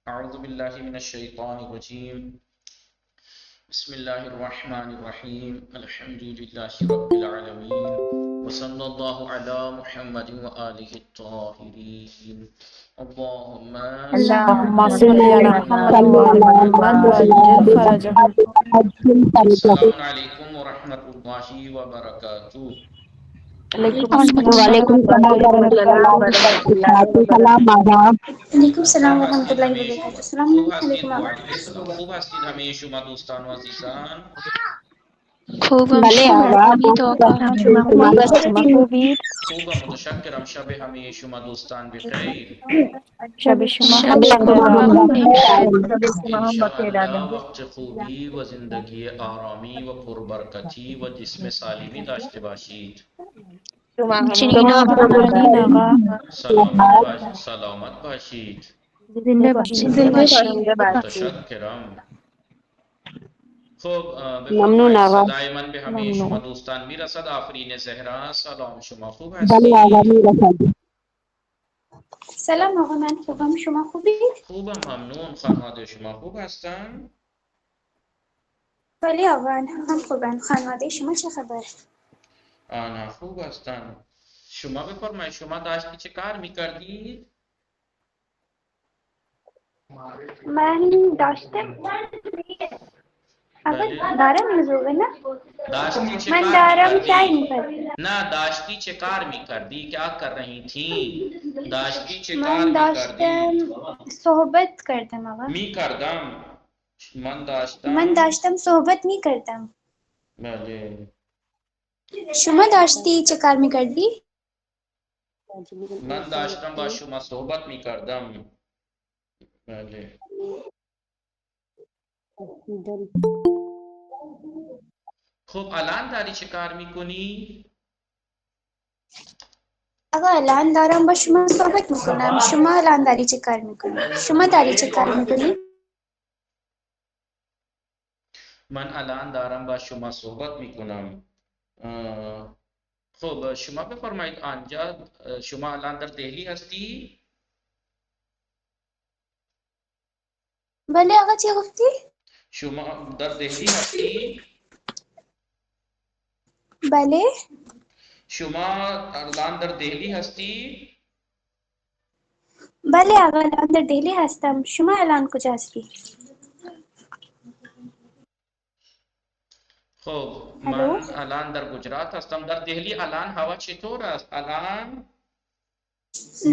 اعوذ باللہ من الشیطان الرجیم بسم اللہ الرحمن الرحیم الحمد للہ رب العالمین وصلی اللہ علی محمد وآلہ الطاہرین اللہم اللهم صل صل على محمد وعلى محمد وعجل فرجهم. السلام علیکم ورحمۃ اللہ وبرکاتہ. عليكم السلام وعلیکم ورحمة السلام الله ورحمۃ اللہ وبركاته. وبرکاتہ. سلام آداب. وعلیکم السلام خوب ورحمۃ هستید اللہ همه وبرکاتہ. شما السلام خوب علیکم هستید آقا. وعلیکم السلام. خوب هستید همه شما دوستان و عزیزان. خوبم بله شما آقا خوبید آقا شما شما خوبید شما هستید. خوبید خوبم متشکرم. شب همه شما دوستان بخیر. شب شما شب هم شما بخیر هم آقا بخیر. انشاءاللہ وقت خوبی و زندگی آرامی و پربرکتی و جسم سالمی داشته باشید. شما هم آمین آقا. سلامت باشید. زنده باشید. زنده باشید. متشکرم. خب ممنون بفرمایید آقا. صدای من به همه شما ممنون. دوستان میرسد. آفرین زهرا سلام، شما خوب بله آقا هستید؟ میرسد. سلام آقا، من خوبم، شما خوبید؟ خوبم ممنون. خانواده شما خوب هستن؟ بله آقا هم خوبم. خانواده شما چه خبر؟ آنها خوب هستن. شما بفرمایید شما داشتی چه کار میکردید؟ من داشتم آقا بله دارم میزوغه نه؟ داشتی چه من کار دارم چای میکردی؟ میپزم. نه داشتی چه کار میکردی؟ کیا کر رہی تھی؟ داشتی چه کار من داشتم میکردی؟ صحبت کردم آقا. میکردم. من من داشتم. داشتم صحبت میکردم. بله شما داشتی چه کار میکردی؟ من داشتم با شما صحبت میکردم. بله خب الان داری چه کار میکنی؟ آقا الان دارم با شما صحبت میکنم. شما الان داری چه کار میکنی؟ شما داری چه کار میکنی؟ من الان دارم با شما صحبت میکنم. خب شما بفرمایید آنجا شما الان در دهلی هستی؟ بله آقا چی گفتی؟ شما در دهلی هستی؟ بله شما الان در دهلی هستی؟ بله آقا الان در دهلی هستم. شما الان کجا هستی؟ خب هلو؟ من الان در گجرات هستم. در دهلی الان هوا چطور است؟ الان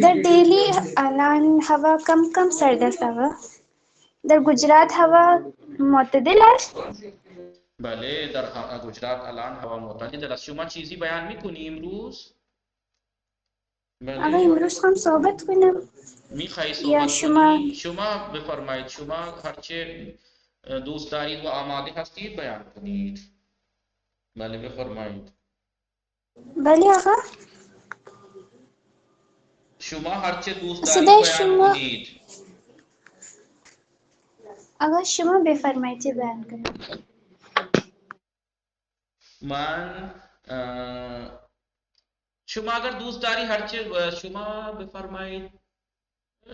در دهلی الان هوا کم سرد است آقا. در گجرات هوا معتدل است. بله در گجرات الان هوا معتدل است. شما چیزی بیان میکنی امروز؟ آقا بله امروز هم صحبت کنم میخوایی یا صحبت شما؟ کنی؟ شما بفرمایید شما هرچه دوست دارید و آماده هستید بیان کنید. بله بفرمایید. بله آقا شما هرچه دوست دارید صدای بیان شما. کنید. آقا شما بفرمایید چه بیان کنم. من شما اگر دوست داری هرچه شما بفرمایید.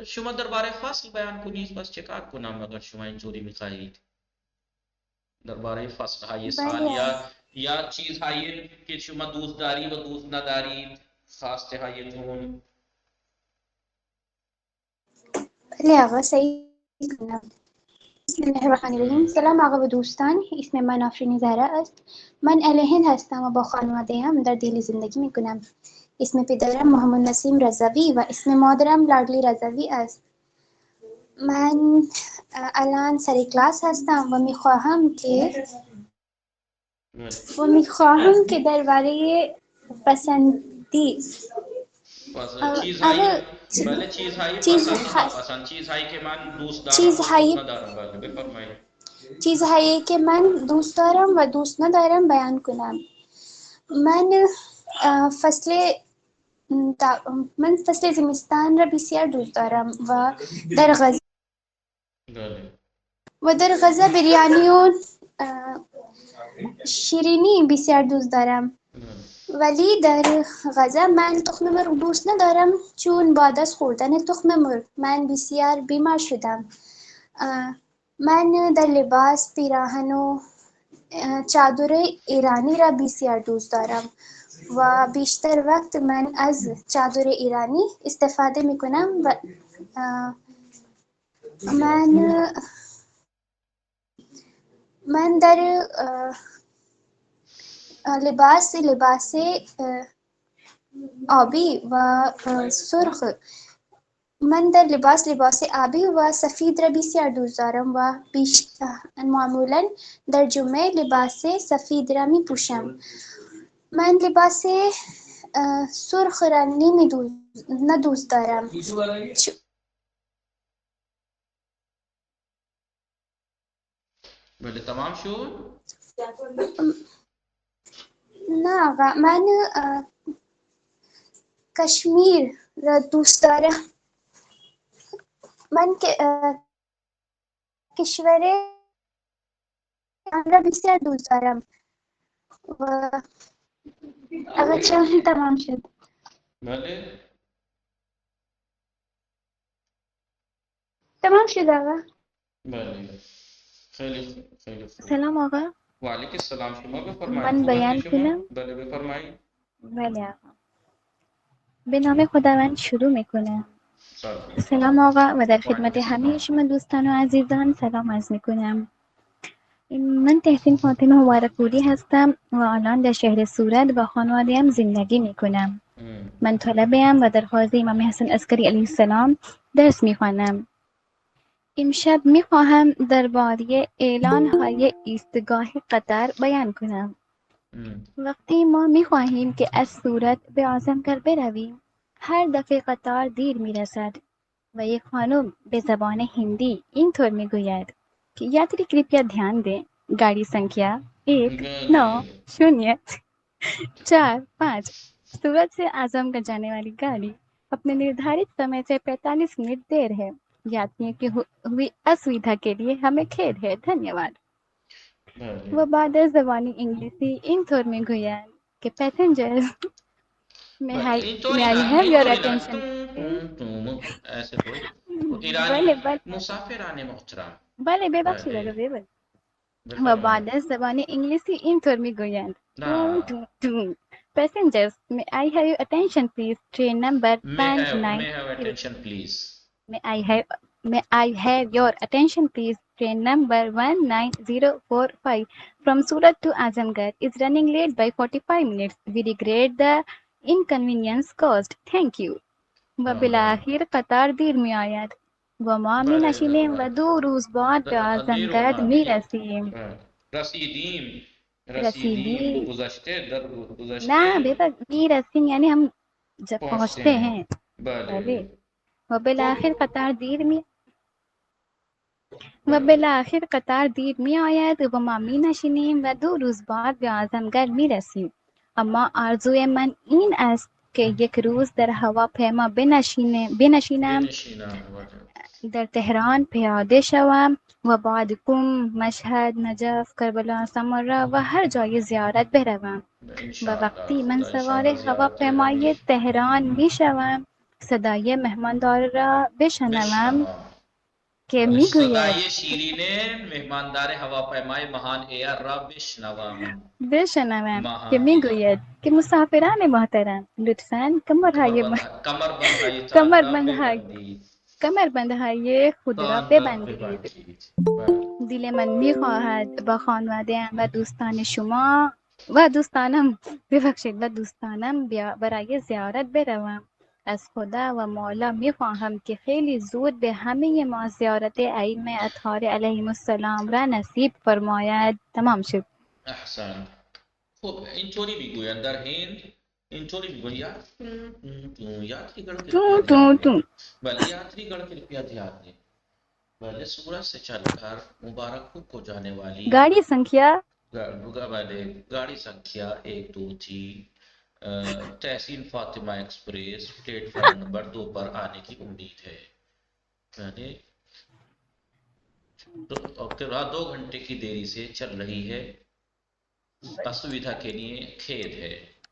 شما درباره فصل بیان کنید. بس چه کار کنم اگر شما اینجوری میخواهید درباره فصل های سال بله یا چیزهایی که شما دوست دارید و دوست ندارید، خواسته هایتون. بله آقا صحیح کنم. بسم الله الرحمن الرحیم. سلام آقا و دوستان، اسم من آفرین زهرا است. من اهل هند هستم و با خانواده هم در دهلی زندگی می کنم. اسم پدرم محمد نسیم رضوی و اسم مادرم لاڈلی رضوی است. من الان سر کلاس هستم و میخواهم که درباره پسندی چیزهایی آقا بله چیزهایی چیز پسند و ناپسند، چیزهایی که من دوست دارم و دوست چیزهایی ندارم. بله بفرمایید. چیزهایی که من دوست دارم و دوست ندارم بیان کنم. من فصل من فصل زمستان را بسیار دوست دارم و بله در غذا بریانی و شیرینی بسیار دوست دارم. بله ولی در غذا من تخم مرغ دوست ندارم چون بعد از خوردن تخم مرغ من بسیار بیمار شدم. من در لباس پیراهن و چادر ایرانی را بسیار دوست دارم و بیشتر وقت من از چادر ایرانی استفاده می کنم و من در لباس آبی و سرخ من در لباس آبی و سفید را بسیار دوست دارم و معمولا در جمعه لباس سفید را می پوشم. من لباس سرخ را ندوست دارم. بله تمام شد؟ نه آقا، من کشمیر را دوست دارم. من کشور آن را بسیار دوست دارم و آقا چند تمام شد؟ بله تمام شد آقا. بله خیلی خوب خیلی خوب. سلام آقا. و علیک السلام. شما بفرمایید. من بیان کنم؟ بله بفرمایید. بله آقا. به نام خداوند شروع میکنم. سلام. سلام آقا و در خدمت همه شما دوستان و عزیزان سلام عرض میکنم. من تحسین فاطمه مبارکپوری هستم و الان در شهر سورت با خانواده‌ام زندگی میکنم. من طالبم و در حوزه امام حسن عسکری علیه السلام درس میخوانم. امشب میخواهم درباره اعلان‌های ایستگاه قطر بیان کنم. وقتی ما میخواهیم که از سورت به اعظمگڑ برویم، هر دفعه قطار دیر میرسد و یک خانم به زبان هندی اینطور میگوید کہ یاتری کرپیا دھیان دیں گاڑی سنکھیا 1904-5 سورت سے اعظم گڑھ جانے والی گاڑی اپنے نردھارت سمے سے 45 منٹ دیر ہے. یاتریوں کی ہوئی اسویدھا کے لیے ہمیں کھید ہے. دھنیہ واد. وہ بعد زبانی انگلیسی اینطور میگوید کہ passengers may I have your attention ایسے ایرانی مسافران محترم. بله ببخشید آقا ببخشید. و بعد از زبان انگلیسی اینطور میگویند Passengers, may I have your attention please? Train number 19. May I have your attention please? Train number 19045 from Surat to Azamgarh is running late by 45 minutes. We regret the inconvenience caused. Thank you. و بالآخر قطار دیر می آید و ما می نشینیم و 2 روز بعد به اعظمگڑھ می raceme. رسیدیم نه می raceme یعنی ہم جب پہنچتے ہیں. بله. و بالآخر قطار دیر می آید و ما می نشینیم و 2 روز بعد به اعظمگڑھ می رسیم. اما آرزوی من این است که یک روز در هواپیما بنشینم، در تهران پیاده شوم و بعد قم، مشهد، نجف، کربلا، سامرا و هر جای زیارت بروم. و وقتی من سوار هواپیمای تهران می شوم صدای مهماندار را بشنوم که می گوید مهماندار هواپیمای مهان ایر را بشنوم که می گوید که مسافران محترم لطفاً کمربندهای خود را ببندید. دل من می خواهد با خانواده و دوستان شما و دوستانم برای زیارت بروم. از خدا و مولا می خواهم که خیلی زود به همه ما زیارت ائمه اطهار علیهم السلام را نصیب فرماید. تمام شد. احسن. خب اینطوری میگویند در هند، اینطوری میگویند یاتری گڑھ ولی یاتری گڑھ کرپیا دھیان دیں. بله سورت سے چل کر مبارکپور کو جانے والی گاڑی سنکھیا 123 تحسین Fatima express plate form number 2 پر آنے کی امید ہے. یعنی 2 گھنٹے کی دیری سے چل رہی ہے. اسویدھا کے لیے کھید ہے.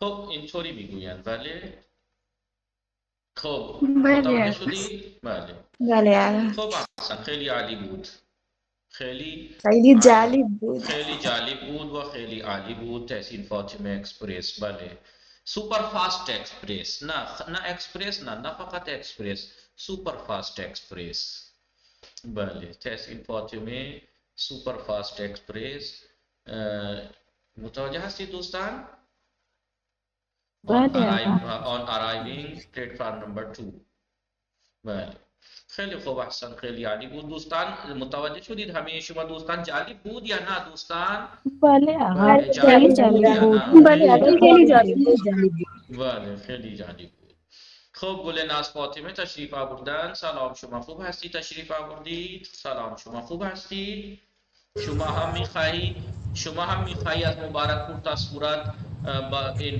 خب اینطوری میگویند. بله خب بله متوجه شدید؟ بله بله آقا. خب احسن، خیلی عالی بود، خیلی خیلی جالب بود. خیلی جالب بود و خیلی عالی بود. تحسین فاطمه اکسپرس، بله سوپر فاست اکسپرس، نه اکسپرس، نه فقط اکسپرس، سوپر فاست اکسپرس. بله تحسین فاطمه سوپر فاست اکسپرس. متوجه هستید دوستان؟ on arriving platform number 2. بله خیلی خوب احسن، خیلی عالی بود دوستان. متوجه شدید همه شما دوستان؟ جالب بود یا نه دوستان؟ بله آقا. بله جالب بود یا نه؟ بله آقا خیلی جالب بود. بله خیلی جالب بود. خب گلناز فاطمه تشریف آوردن. سلام، شما خوب هستید؟ تشریف آوردید. سلام، شما خوب هستید؟ شما هم میخواهید از مبارکپور تا صورت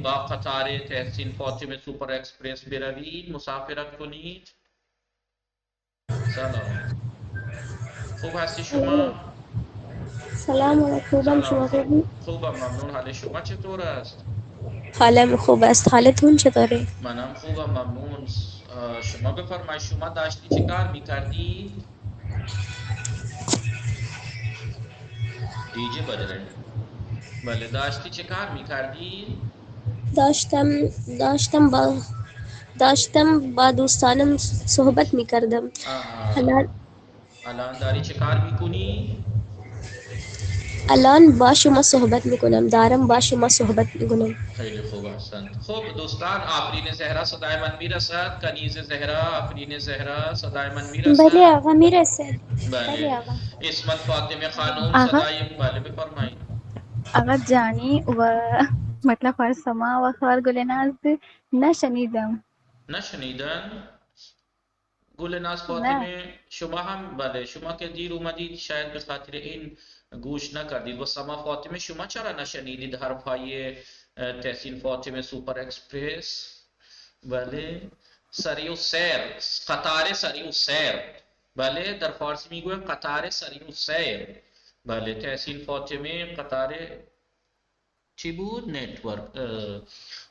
با قطار تحسین فاطمه سوپر اکسپرس بروید، مسافرت کنید؟ سلام، خوب هستی شما؟ سلام علیکم. شما خوبی؟ خوبم ممنون. حال شما چطور است؟ حالم خوب است. حالتون چطوره؟ منم خوبم ممنون. شما بفرمایید، شما داشتی چه کار میکردی؟ دیجی بجره. بله داشتی چه کار میکردی؟ داشتم با دوستانم صحبت میکردم. الان داری چه کار میکنی؟ الان با شما صحبت میکنم. دارم با شما صحبت میکنم. خیلی خوب احسنت. خب دوستان، آفرین زهرا صدای من میرسد؟ کنیز زهرا، آفرین زهرا صدای من میرسد؟ بله آقا میرسد. بله بله آقا. اسمت فاطمه خانم آقا صدای بله بفرمایید. آقا جانی و مطلب خواهر سما و خواهر گلناز نشنیدم. نشنیدن؟ گلناز نه فاطمه شما هم بله، شما که دیر اومدید شاید به خاطر این گوش نکردید. و سما فاطمه شما چرا نشنیدید حرفای تحسین فاطمه سوپر اکسپرس؟ بله سریع و سیر، قطار سریع و سیر. بله در فارسی میگویم قطار سریع و سیر. بله تحسین فاطمه قطار چی بود؟ نتورک.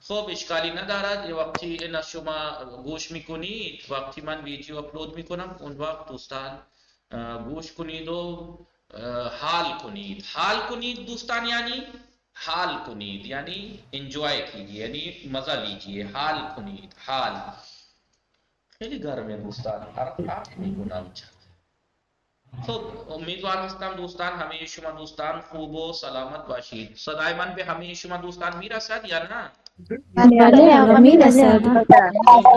خب اشکالی ندارد. وقتی این شما گوش میکنید، وقتی من ویدیو اپلود میکنم اون وقت دوستان گوش کنید و حال کنید دوستان، یعنی حال کنید یعنی انجوای کیجیے، یعنی مزہ لیجیے، حال کنید. حال خیلی گرمه دوستان، حرف میکنم. خب امیدوار هستم دوستان همه شما دوستان خوب و سلامت باشید. صدای من به همه شما دوستان میرسد یا نه؟ بله آقا میرسد.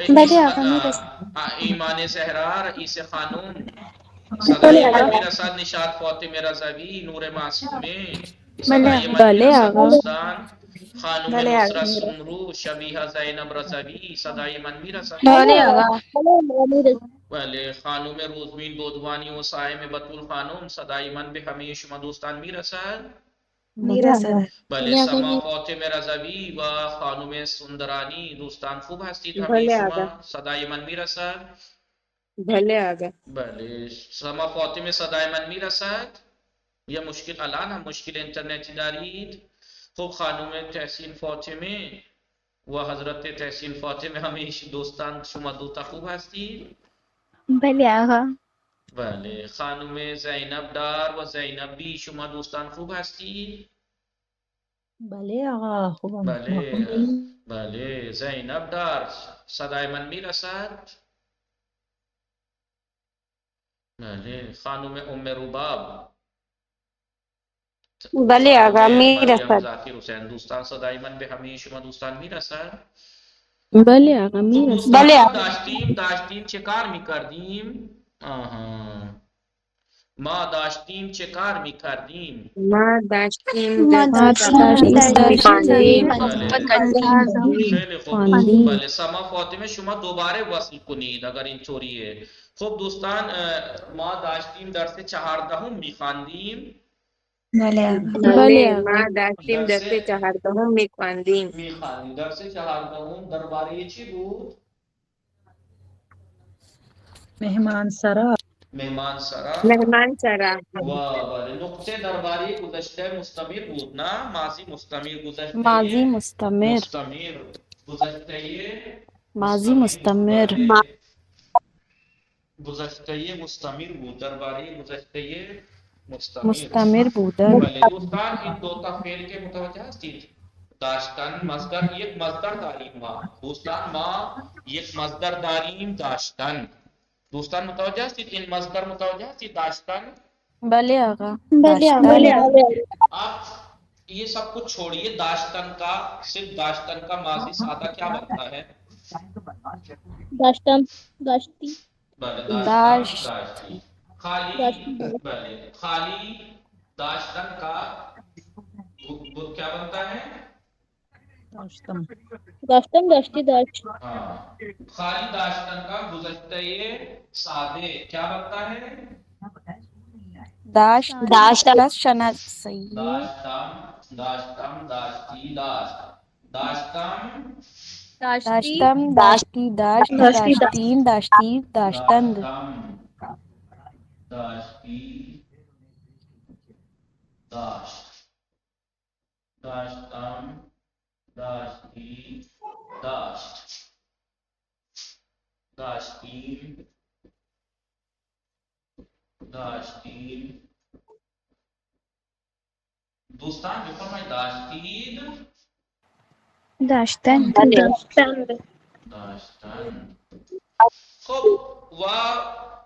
بله آقا میرسد. ایمان زهرا، رئیس خانم صدای من میرسد؟ نشاط فاطمه رضوی، نور معصومه صدای من میرسد دوستان؟ خانم نصرت سمرو، شبیه زینب رضوی صدای من میرسد؟ بله آقا. بله خانم روزمین بودوانی و صائم بطول خانم صدای من به همه شما دوستان میرسد؟ میرسد. بله سما فاطمه رضوی و خانم سندرانی دوستان خوب هستید همه بله شما؟ آقا. صدای من میرسد؟ بله آقا. بله سما فاطمه صدای من میرسد؟ یه مشکل الان هم مشکل اینترنتی دارید؟ خب خانم تحسین فاطمه و حضرت تحسین فاطمه همه دوستان شما دوتا خوب هستید؟ بله آقا. بله خانم زینب دار و زینب بی شما دوستان خوب هستید؟ بله آقا خوبم. بله زینب دار صدای من میرسد؟ بله خانم ام رباب. بله آقا میرسد. مریم ذاکر حسین دوستان صدای من به همه شما دوستان میرسد؟ بله آقا میرسد. بله داشتیم چه کار میکردیم؟ ما داشتیم چه کار میکردیم؟ ما داشتیم خیلی خوب. بله سما فاطمه شما دوباره وصل کنید اگر اینطوریه. خب دوستان ما داشتیم درس 14 میخواندیم. بله ما داشتیم درس 14 میخواندیم. درس 14 درباره چی بود؟ مهمان سرا. مہمان سرا مہمان سرا و بله نقطه درباره گذشته مستمر بود نه ماضی مستمر ماضی گذشته مستمر مستمر گذشته ماضی مستمر بله گذشته مستمر بود درباره گذشته مستمر مستمر بودن بله دوستان این دو تا فعل که متوجه هستید داشتن مصدر یک مصدر داریم ما دوستان ما یک مصدر داریم داشتن دوستان متوجه هستید این مصدر متوجه هستید داشتن بله آقا بله آقا. داشتن اب یہ سب کچھ چھوڑیے داشتن کا صرف داشتن کا ماضی سادہ کیا بنتا ہے داشتم داشتی بله داشت داشتی خالی بله خالی داشتن کا کیا بنتا ہے داشتم داشتی داشت ہاں خالی داشتن کا گزشتہ سادے کیا بنتا ہے داشت داشت شناسیه داشتم داشتم داشتی داشت داشتم داشتی داشتم داشتی داشت داشتیم داشتی داشتند داشتم داشتی داشت داشتم داشتی داشت داشتیم داشتیم دوستان بفرمایید داشتید داشتن داشتن خب و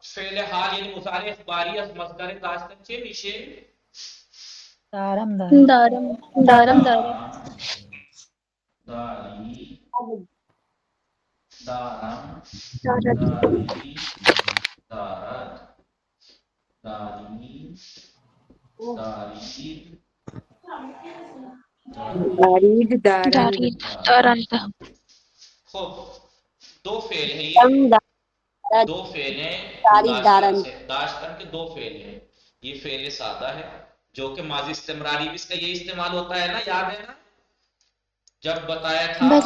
فعل حال یعنی مضارع اخباری از مصدر داشتن چه میشه دارم داری داری دارم داری دارد داری دارید دارید دارند خب دو فعل ہیں یہ دو فعل ہیں داشتن کے دو فعل ہیں یہ فعل سادہ ہے جو کہ ماضی استمراری بھی اس کا یہی استعمال ہوتا ہے نا یاد ہے نا جب بتایا تھا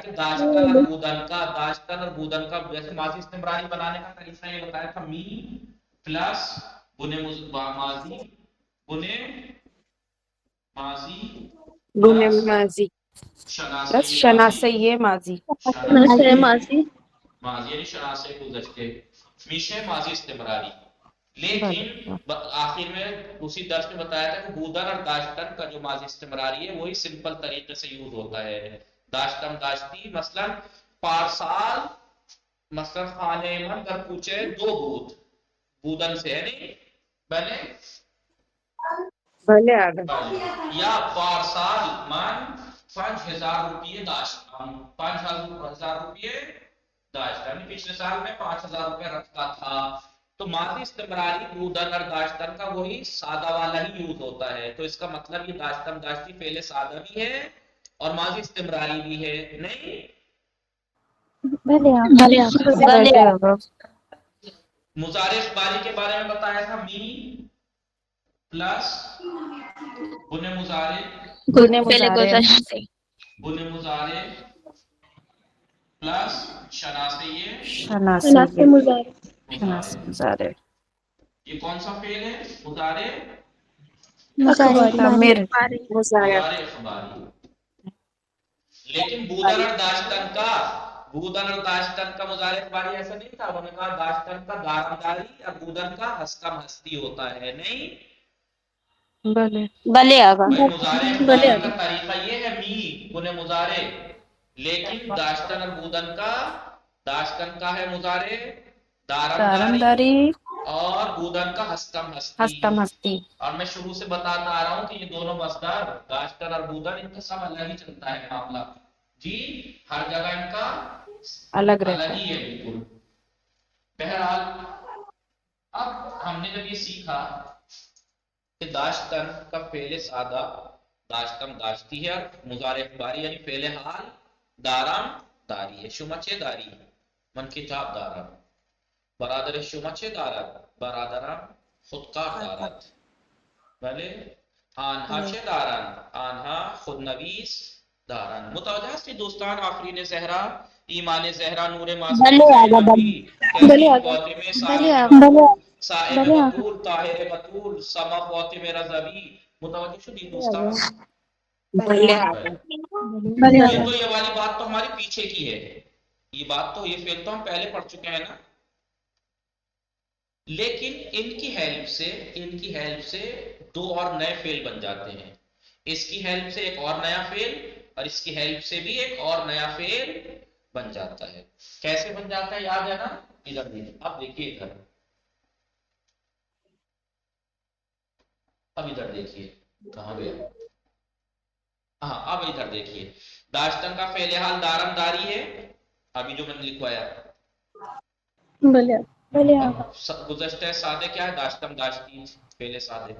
کہ داشتن اور بودن کا ویسے ماضی استمراری بنانے کا طریقہ یہ بتایا تھا می پلس بنے ماضی بنے ماضی گنے پلس ماضی بس شناسے شناسیه ماضی ماضی یعنی شناسے گزشتے میشے ماضی استمراری لیکن آخر میں اسی درس میں بتایا تھا کہ بودن اور داشتن کا جو ماضی استمراری ہے وہی سمپل طریقے سے یوز ہوتا ہے داشتن داشتی مثلا پارسال مثلا خانے من در پوچھے دو بود بودن سے ہے نہیں بنے بھلے آگا یا پارسال من 5000 روپیے داشتم 5000 روپیے داشتن پچھلے سال میں 5000 روپے رکھتا تھا تو ماضی استمراری بودن اور داشتن کا وہی سادہ والا ہی یوز ہوتا ہے تو اس کا مطلب یہ داشتن داشتی فعل سادہ بھی ہے اور ماضی استمراری بھی ہے نہیں بله آقا مضارع اخباری کے بارے میں بتایا تھا می پلس بنے مضارع گنے مضارع بنے مضارع پلس شناسیہ شناسیه شناس مضارع یہ کون سا فعل ہے مضارع مستمر مضارع مضارع اخباری لیکن بودن اور داشتن کا مضارع اخباری ایسا نہیں تھا انہوں نے کہا داشتن کا دارمداری اور بودن کا ہستم ہستی ہوتا ہے نہیں بله بھلے آگا بھائی مضارع اخباری کا طریقہ یہ ہے می بنے مضارع لیکن داشتن اور بودن کا داشتن کا ہے مضارع دارمداری دارمداری اور بودن کا ہستم ہستم ہستی اور میں شروع سے بتاتا آ رہا ہوں کہ یہ دونوں مصدر داشتن اور بودن ان کا سب الگ ہی چلتا ہے معاملہ جی ہر جگہ ان کا الگ الگ رہتا ہی ہے بالکل بہرحال اب ہم نے جب یہ سیکھا کہ داشتن کا فعل سادہ داشتن داشتی ہے مضارع اخباری یعنی فعل حال دارم داری ہے شمچے داری من کتاب دارم برادر شمچے دارد برادرم خودکار دارد بله آنها چه دارند آنها خودنویس دارند متوجه هستید دوستان آفرین زهرا ایمان زہرا نور بلے معصوم آگا زینب بلے بھی، تحسین فاطمے سارے سائر بطول طاہر بطول سما فاطمے رضا بھی. متوجہ شدی دوستان؟ بلے آگا یہ تو یہ والی بات تو ہماری پیچھے کی ہے، یہ بات تو یہ فعل تو ہم پہلے پڑھ چکے ہیں نا. لیکن ان کی ہیلپ سے دو اور نئے فعل بن جاتے ہیں. اس کی ہیلپ سے ایک اور نیا فعل اور اس کی ہیلپ سے بھی ایک اور نیا فعل بن جاتا ہے. کیسے بن جاتا ہے یاد ہے نا؟ ادھر دیکھیں، اب دیکھیے ادھر، اب ادھر دیکھیے کہاں گیا. ہاں اب ادھر دیکھیے، داشتن کا فعل حال دارم داری ہے، ابھی جو میں نے لکھوایا. گزشتہ سادے کیا ہے؟ داشتم داشتی فعل سادے.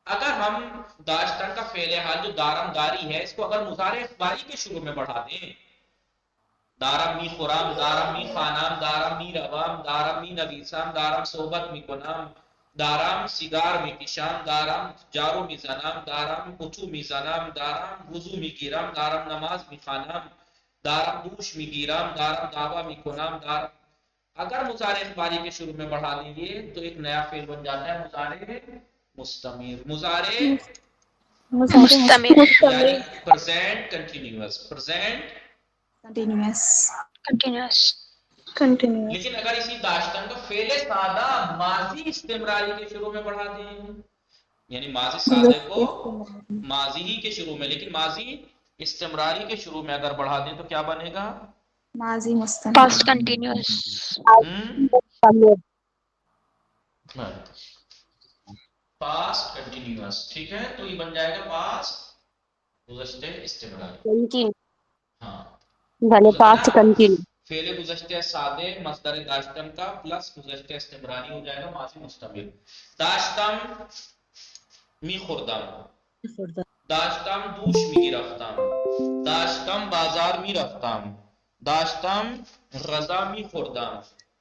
اگر ہم داشتن کا فعل حال جو دارم داری ہے اس کو اگر مضارع اخباری کے شروع میں بڑھا دیں، دارم می خورام، دارم می خانام، دارم می روام، دارم می نویسام، دارم صحبت می کنام، دارم سیگار می کشام، دارم جارو می زنم، دارم اتو می زنم، دارم وضو می گیرم، دارم نماز می خوانم، دارم دوش می گیرم، دارم دعوی می کنم. دارم اگر مضارع اخباری کے شروع میں بڑھا دیں گے تو ایک نیا فعل بن جاتا ہے مضارع مستمر. مضارع مستمر یعنی پریزنٹ کنٹینیوس، پریزنٹ کنٹینیوس لیکن اگر اسی داشتن کا فعل سادہ ماضی استمراری کے شروع میں بڑھا دیں، یعنی ماضی سادے کو ماضی ہی کے شروع میں لیکن ماضی استمراری کے شروع میں اگر بڑھا دیں تو کیا بنے گا؟ ماضی مستمر پاسٹ کنٹینیوس. Past continuous. ٹھیک ہے، تو یہ بن جائے گا پاسٹ گزشتہ استمراری. کنٹینیو ہاں بھلے پاسٹ کنٹینیو. فعل گزشتہ سادے مصدر داشتم کا پلس گزشتہ استمراری ہو جائے گا ماضی مستمر. داشتم می خوردم، داشتم دوش می رفتم، داشتم بازار می رفتم، داشتم غذا می خوردم،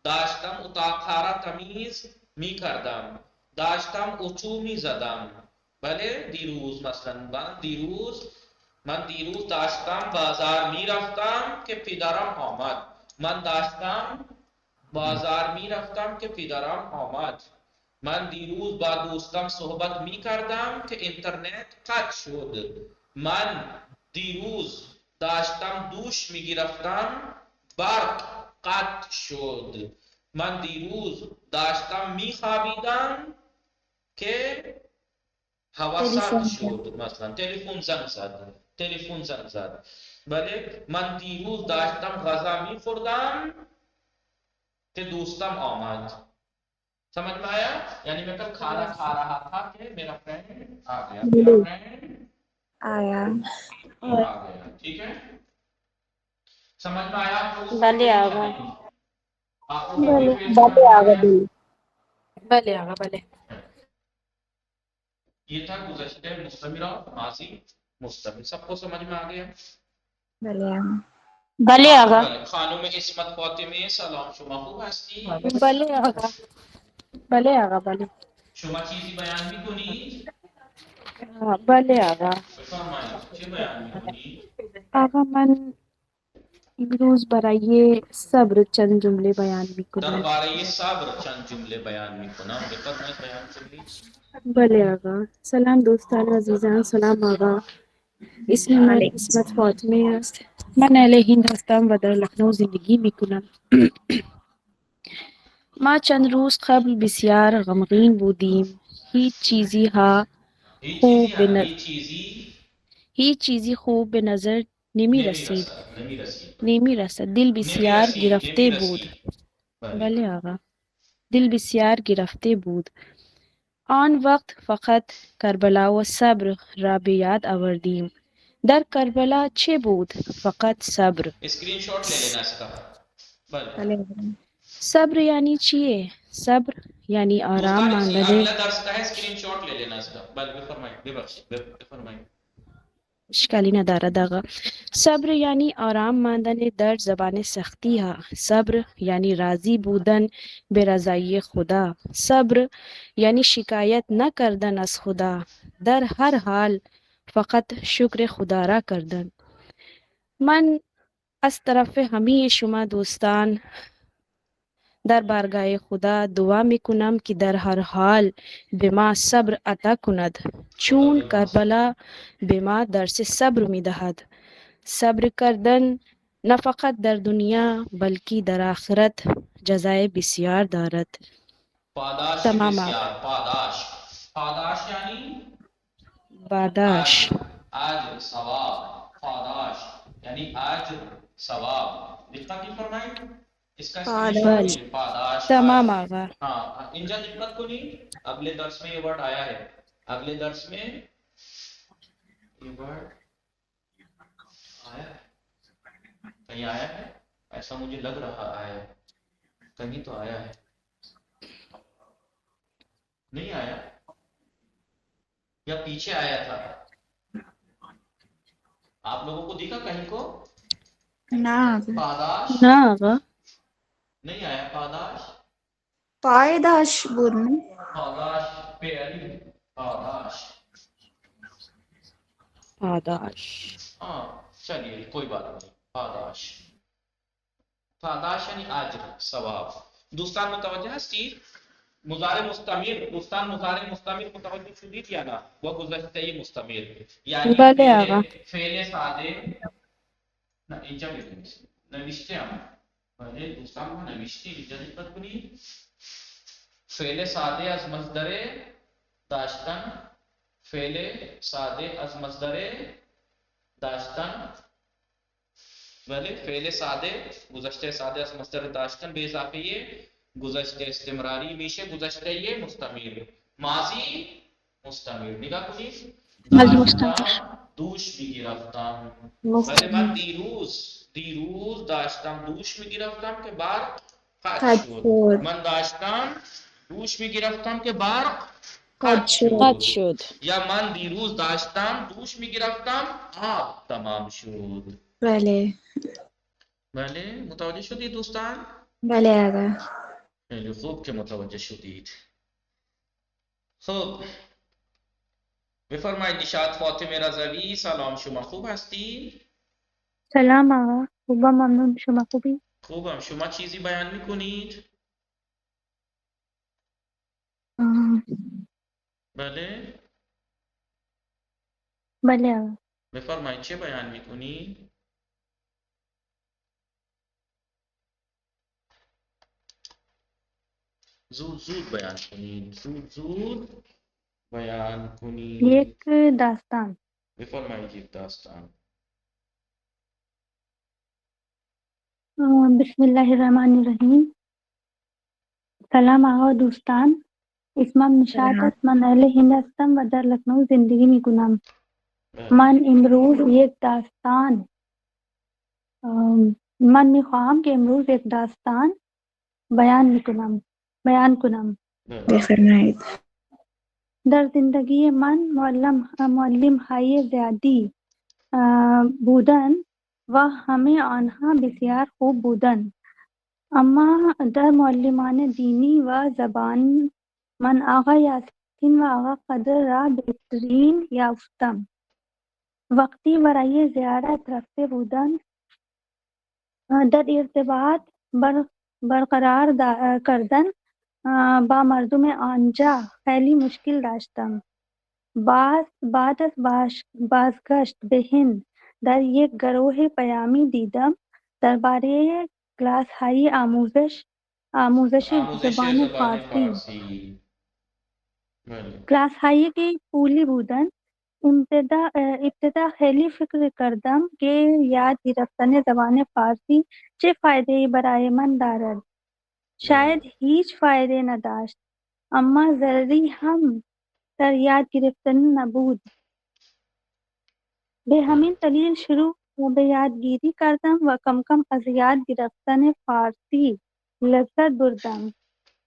داشتم اتاق تمیز می کردم، داشتم اتو می زدم. بله دیروز مثلا من دیروز داشتم بازار می رفتم که پدرم آمد. من داشتم بازار می رفتم که پدرم آمد. من دیروز با دوستم صحبت می کردم که اینترنت قطع شد. من دیروز داشتم دوش می گرفتم برق قطع شد. من دیروز داشتم می خوابیدم که هوا سرد شد. مثلا تلفن زنگ زد. بله من دیروز داشتم غذا می خوردم کہ دوستم آمد. سمجھ میں آیا؟ یعنی میں کل کھانا کھا رہا تھا کہ میرا فرینڈ آ گیا. میرا فرینڈ آیا. آ گیا. ٹھیک ہے، سمجھ میں آیا آپ لوگوں کو؟ بلے آگا آپ کو کوئی فعل سمجھ میں آیا؟ بلے آگا بلے. یہ تھا گزشتہ مستمر اور ماضی مستمر. سب کو سمجھ میں آ گیا؟ بلے آگا خانم عصمت فاطمه سلام، شما خوب هستی؟ بلے آگا بلے آگا بلے. شما چیزی بیان میکنید؟ بلے آگا. بفرمایید چه بیان میکنید؟ آقا من امروز برای صبر چند جمله بیان میکنم. درباره صبر چند جمله بیان میکنم. بفرمایید بیان کنید. بله آقا. سلام دوستان عزیزان، سلام آقا. اسم من اسمت فاطمه است. من اهل هند هستم و در لکنو زندگی میکنم. ما چند روز قبل بسیار غمگین بودیم. هیچ چیزی خوب به نظر نمی رسید. دل بسیار گرفته بود. بله آقا. دل بسیار گرفته بود. آن وقت فقط کربلا و صبر را به یاد آوردیم. در کربلا چه بود؟ فقط صبر. اسکرین شاٹ لے لینا اس کا. بله صبر یعنی چیه؟ صبر یعنی آرام دوستان اسی ماندن. اگلا درس کا ہے، اسکرین شاٹ لے لینا اس کا. بله بفرمایید. ببخشید بفرمایید. اشکالی ندارد آقا. صبر یعنی آرام ماندن در زبان سختی ها. صبر یعنی راضی بودن به رضای خدا. صبر یعنی شکایت نکردن از خدا. در هر حال فقط شکر خدا را کردن. من از طرف همه شما دوستان در بارگاه خدا دعا میکنم که در هر حال به ما صبر عطا کند، چون کربلا به ما درس صبر میدهد. صبر کردن نه فقط در دنیا بلکه در آخرت جزای بسیار دارد. پاداش تمام بسیار، پاداش یعنی پاداش. اجر ثواب، پاداش یعنی اجر ثواب. دقت فرمائیں، اس کا اسکرین شاٹ بله لیجیے، پاداش تمام اجر. آقا. ہاں انجا دقت کو نہیں، اگلے درس میں یہ ورڈ آیا ہے، اگلے درس میں یہ ورڈ آیا ہے، کہیں آیا ہے؟ ایسا مجھے لگ رہا ہے کہیں تو آیا ہے، نہیں آیا یا پیچھے آیا تھا؟ آپ لوگوں کو دکھا کہیں کو؟ پاداش نه آقا. نہیں آیا، پاداش پائیداش بود نه؟ پاداش پیاری، پاداش. پاداش. ہاں چلیے کوئی بات نہیں، پاداش، پاداش یعنی اجر ثواب. دوستان متوجہ ہستی؟ مضارع مستمر، دوستان مضارع مستمر متوجہ شدید یا نا؟ وہ گزشتہ مستمر یعنی بله آقا. فعل ساده نه اینجا میگیم نوشته هم بله دوستان ما نوشته اینجا دقت کنید. فعل ساده از مصدر داشتن، فعل ساده از مصدر داشتن، بله فعل ساده گذشته ساده از مصدر داشتن به اضافه گذشته استمراری میشه گذشته مستمر. ماضی مستمر، نگاه کنید، ماضی مستمر. داشتم دوش میگرفتم، بله من دیروز داشتم دوش میگرفتم که برق قطع شد. من داشتم دوش میگرفتم که برق قطع شد. یا من دیروز داشتم دوش میگرفتم آب تمام شد. بله بله متوجه شدید دوستان؟ بله آقا. خیلی خوب که متوجه شدید. خب بفرمایید نشاط فاطمه رضوی، سلام، شما خوب هستی؟ سلام آقا، خوبم، ممنون. شما خوبی؟ خوبم. شما چیزی بیان میکنید؟ بله بله آقا. بفرمایید چه بیان میکنید؟ زود بیان کنید، زود بیان کنید. یک داستان. بفرمایید یک داستان. بسم الله الرحمن الرحیم. سلام آقا دوستان، اسمم نشاط است. من اهل هند هستم و در لکنو زندگی می کنم. من امروز یک داستان من می خواهم که امروز یک داستان بیان کنم. بفرمایید. در زندگی من معلم های زیادی بودن و همه آنها بسیار خوب بودند، اما در معلمان دینی و زبان من آقا یاسین و آقا قدر را بهترین یافتم. وقتی برای زیارت رفته بودند در ارتباط برقرار کردن با مردم آنجا خیلی مشکل داشتم. بعد از بازگشت به هند در یک گروه پیامی دیدم درباره کلاس های آموزش زبان فارسی. کلاس هایی که پولی بودن. ابتدا خیلی فکر کردم که یاد گرفتن زبان فارسی چه فایده برای من دارد. شاید هیچ فایده نداشت، اما ضروری هم در یاد گرفتن نبود. به همین دلیل شروع به یادگیری کردم و کم کم از یاد گرفتن فارسی لذت بردم.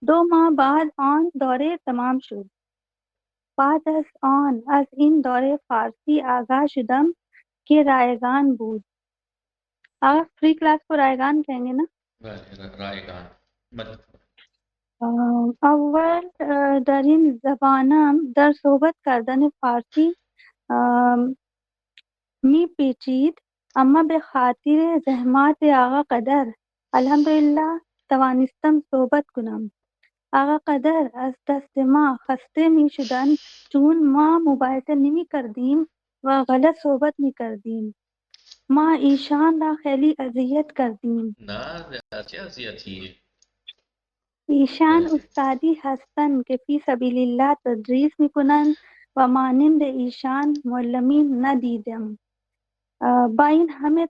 2 ماه بعد آن دوره تمام شد. بعد از این دوره فارسی آگاه شدم کہ رائگان بود. آپ فری کلاس کو رائگان کہیں گے نا؟ رائگان. اول در این زبانم در صحبت کردن فارسی می پیچید اما به خاطر زحمات آقا قدر الحمدلله توانستم صحبت کنم. آقا قدر از دست ما خسته می شدند چون ما مباحثه نمی کردیم و غلط صحبت می کردیم. ما ایشان را خیلی اذیت کردیم. نه چه اذیتی؟ ایشان استادی هستند که فی سبیل الله تدریس می کنند و مانند ایشان معلمین ندیدم. با این همه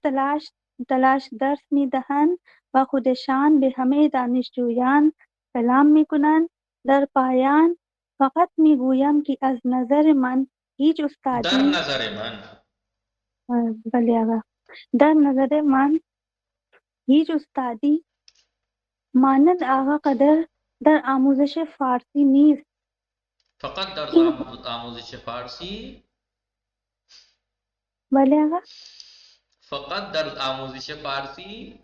تلاش درس می دهند و خودشان به همه دانشجویان سلام می کنند. در پایان فقط می گویم که از نظر من هیچ در استادی نظر من بله آقا. در نظر من هیچ استادی مانند آقا قدر در آموزش فارسی نیست. فقط در این آموزش فارسی، بله آقا. فقط در آموزش فارسی،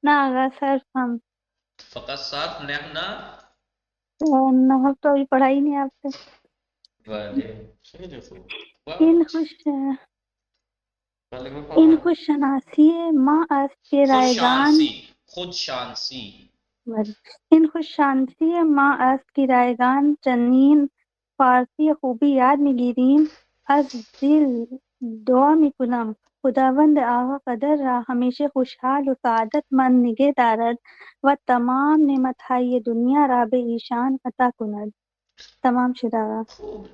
نه آقا صرف هم فقط صرف نه. نحو تو ابھی پڑھائی نہیں آپ سے. بله خیلی خوب. این بله این بفرمایید. خوششناسی ما است که رایگان خودشانسی. این خوششانسی ما است که رایگان چنین فارسی خوبی یاد میگیریم. از دل دعا میکنم خداوند آقا قدر را همیشه خوشحال و سعادتمند نگه دارد و تمام نعمتهای دنیا را به ایشان عطا کند. تمام شد آقا. خوب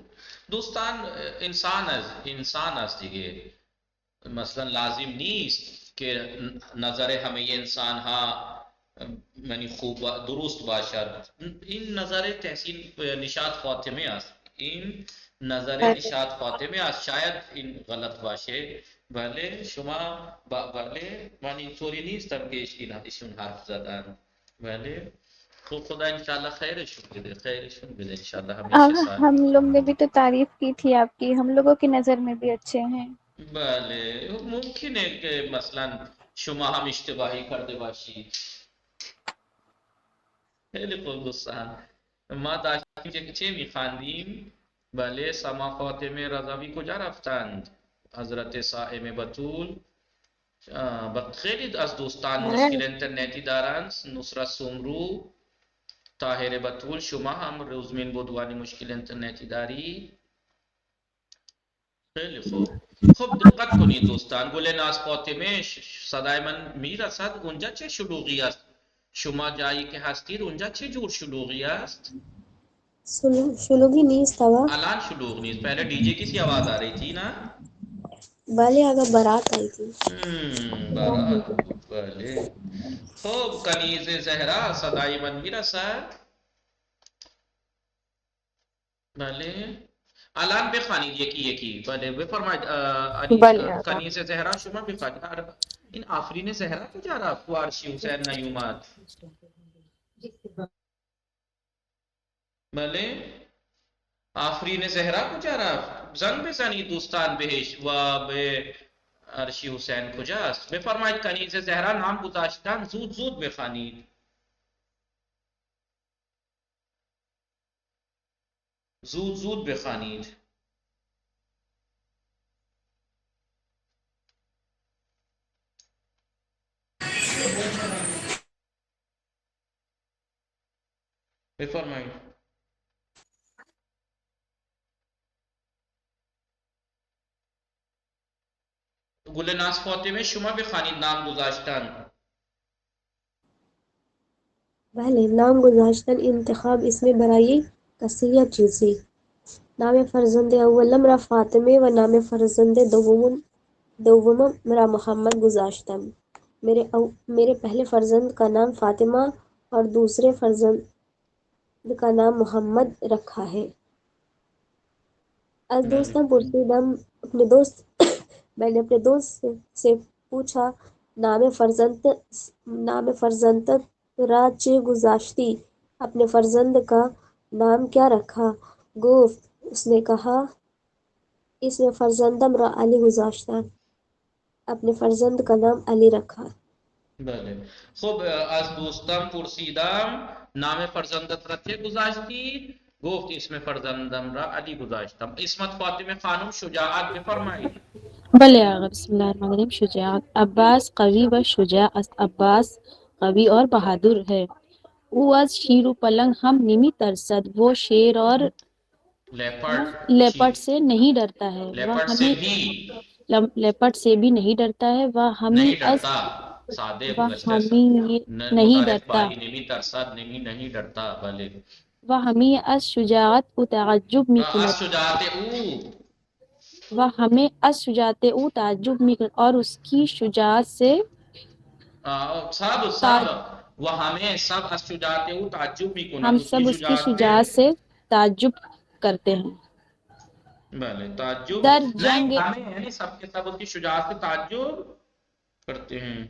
دوستان، انسان است دیگه. مثلا لازم نیست که نظر همه انسان ها یعنی خوب درست باشد. این نظر تحسین نشاط فاطمه است، این نظر نشاط فاطمه است، شاید این غلط باشه. بله شما بله من اینطوری نیستم که ایشون حرف زدن. بله خب خدا انشاءاللہ خیرشون بده انشاءاللہ ہمیشہ آقا ساتھ. ہم لوگ نے بھی تو تعریف کی تھی آپ کی، ہم لوگوں کی نظر میں بھی اچھے ہیں. بله ممکنه که مثلا شما هم اشتباهی کرده باشید. خیلی خوب دوستان، ما داشتیم که چه میخواندیم؟ بله سما فاطمه رضوی کجا رفتند؟ حضرت صائم بطول. خیلی از دوستان مشکل اینترنتی دارند. نصرت سمرو، طاهر بطول، شما هم روزمین بودوانی مشکل اینترنتی داری؟ خیلی خوب. خب دقت کنید دوستان، گل ناز فاطمه صدای من میرسد؟ اونجا چه شلوغی است؟ شما جایی که هستید اونجا چه جور شلوغی است؟ شلوغی نیست آقا. الان شلوغ نیست، پہلے ڈی جے کی سی آواز آ رہی تھی نا؟ بله آقا بارات آئی تھی. بارات بود. بله خب کنیز زهرا صدای من میرسد؟ بله الان بخوانید یکی یکی. بله بفرمایید کنیز زهرا شما بخوانید. این آفرین زهرا کجا رفت؟ وارشی حسین نیومد. بله آفرین زهرا کجا رفت؟ زنگ بزنید دوستان بهش. و به ارشی حسین کجاست؟ بفرمایید کنیز زهرا نام گذاشتن، زود زود بخوانید، زود زود بخوانید. بفرمایید. گل ناز فاطمه شما بخوانید نام گذاشتن. بله نام گذاشتن انتخاب اسم برای کسی چیزی. نام فرزند اولم را فاطمه و نام فرزند دومم را محمد گذاشتم. میرے پہلے فرزند کا نام فاطمہ اور دوسرے فرزند کا نام محمد رکھا ہے. از دوستم پرسیدم میں نے اپنے دوست سے پوچھا نام فرزند را چه گذاشتی؟ اپنے فرزند کا نام کیا رکھا؟ گفت اس نے کہا اسم فرزندم را علی گذاشتم. اپنے فرزند کا نام علی رکھا. بله خب از دوستم پرسیدم نام فرزندت را چه گذاشتی؟ گفت اسم فرزندم را علی گذاشتم. اسمت فاطمه خانم شجاعت بفرمایید. بله آقا. بسم الله الرحمن الرحیم. شجاعت. عباس قوی و شجاع است. عباس قوی اور بہادر ہے. او از شیر و پلنگ ہم نمی ترسد. وہ شیر اور لیپرڈ سے نہیں ڈرتا ہے. لیپرڈ سے بھی لیپرڈ سے بھی نہیں ڈرتا ہے. وہ ہمیں نہیں ڈرتا. سادے گزشتہ نہیں مضارع ڈرتا. باری نمی ترسد نمی نہیں ڈرتا. بله و ہمیں از شجاعت او تعجب می از کند. شجاعت او و ہمیں از شجاعت او تعجب می کند اور اس کی شجاعت سے سب وہ ہمیں سب از شجاعت او تعجب می کند. ہم سب اس کی شجاعت سے تعجب کرتے ہیں. بله تعجب در نہیں جنگ ہمیں یعنی سب کے سب اس کی شجاعت سے تعجب کرتے ہیں.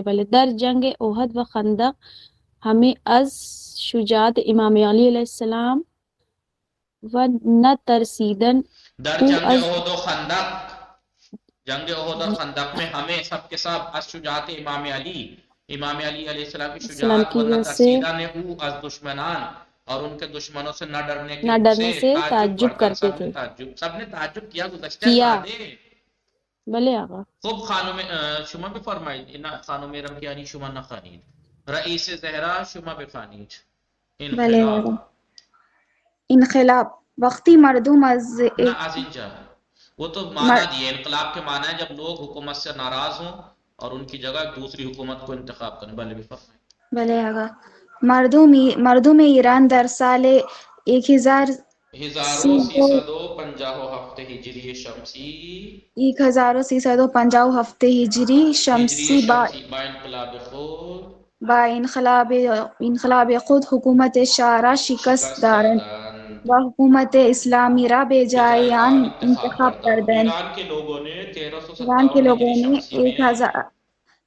بلے در جنگ احد و خندق ہمیں از شجاعت امام علی علیہ السلام و نہ ترسیدن در او جنگ از احد و خندق جنگ احد اور خندق میں ہمیں سب کے سب از شجاعت امام علی علیہ السلام کی السلام شجاعت کی و نہ وجہ سے ترسیدہ نے او از دشمنان اور ان کے دشمنوں سے نہ ڈرنے سے تعجب کرتے تھے. سب نے تعجب کیا گزشتہ کیا. سادے. بلے آقا. خب خانم شما بفرمایید. اینا خانم رمکیانی شما نخوانید. رئیس زہرا شما بخوانید. بله انقلاب آقا. انقلاب وقتی مردم از نہ از اینجا وہ تو معنی دیے. انقلاب کے معنی ہے جب لوگ حکومت سے ناراض ہوں اور ان کی جگہ دوسری حکومت کو انتخاب کریں. بله بفرمایید. بله آقا. مردم ایران در سال 1357 ہجری شمسی 1357 ہجری شمسی با انقلاب خود انقلاب خود حکومت شاه را شکست دادند و حکومت اسلامی را به جای آن انتخاب کردند. ایران کے لوگوں نے ایران کے 1357 لوگوں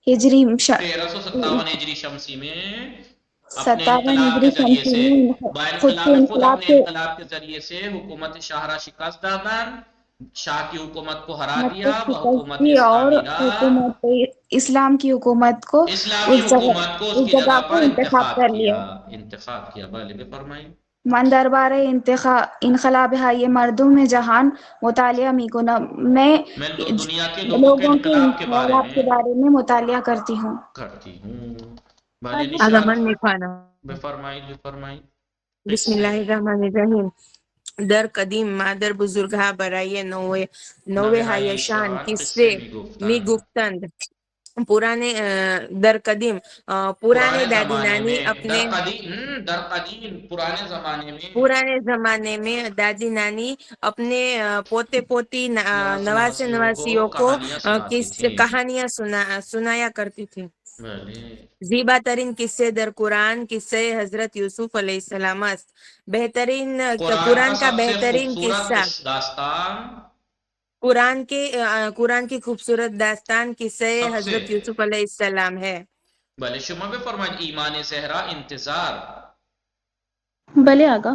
ہجری نے شمسی میں 1357 ہجری شمسی میں اپنے 57 انقلاب کے ہجری ذریعے شمسی سے میں با خود کے انقلاب خود انقلاب اپنے سے انقلاب کے ذریعے سے حکومت شاہراہ شکست دادن. شاہ کی حکومت کو ہرا دیا و حکومت شکست اور اسلامی را حکومت اسلام کی حکومت کو اسلامی اس حکومت کو اس کی جگہ جگہ کو پر انتخاب کر لیا. انتخاب کیا. بله بفرمایید. من درباره انقلاب های مردم جهان مطالعه می کنم. میں دنیا کے لوگوں کے لوگوں کے انقلاب کے بارے انقلاب کے میں بارے میں مطالعہ کرتی ہوں. کرتی ہوں. بله آقا نشاط من میخوانم. بفرمایید. بسم الله الرحمن الرحیم. در قدیم مادر بزرگها برای نوه هایشان قصه میگفتند. در قدیم پرانے دادی نانی اپنے پرانے زمانے میں دادی نانی اپنے پوتے پوتی نواسے نواسیوں کو کہانیاں سنایا کرتی تھی. زیبا ترین قصے در قرآن قصے حضرت یوسف علیہ السلام است. بہترین قرآن کا بہترین قصہ قرآن کی خوبصورت داستان قصے حضرت یوسف علیہ السلام ہے. بله شما بفرمایید. ایمان زہرا انتظار. بلے آقا.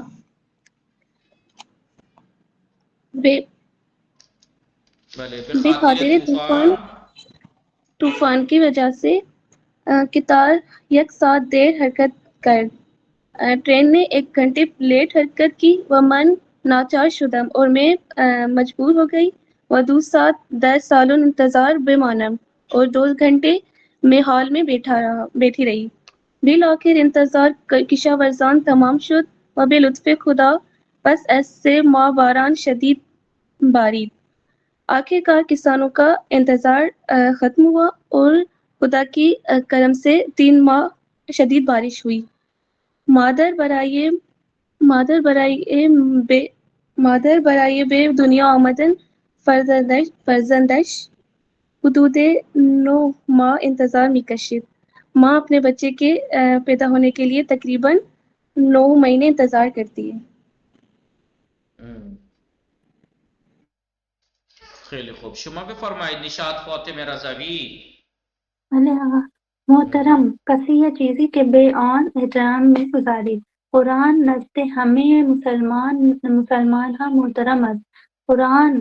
بے خاطر طوفان کی وجہ سے قطار یک ساعت دیر حرکت کر. ٹرین نے 1 گھنٹے لیٹ حرکت کی و من ناچار شدم اور میں مجبور ہو گئی و 2 ساعت 10 سالوں انتظار بمانم اور 2 گھنٹے میں ہال میں بیٹھی رہی. بالآخر انتظار کشاورزان تمام شد و بے لطف خدا پس ایسے ماہ باران شدید بارید. آخرکار کسانوں کا انتظار ختم ہوا اور خدا کی کرم سے 3 ماہ شدید بارش ہوئی. مادر برای بے دنیا آمدن فرزندش حدود 9 ماہ انتظار میکشید. ماں اپنے بچے کے پیدا ہونے کے لیے تقریباً 9 مہینے انتظار کرتی ہے. خیلی خوب. شما بفرمایید. نشاط فاطمه رضوی. محترم کسی یہ چیزی کے بے آن احترام میں گزاری. قرآن نزد ہمیں مسلمان ہاں محترم است. قرآن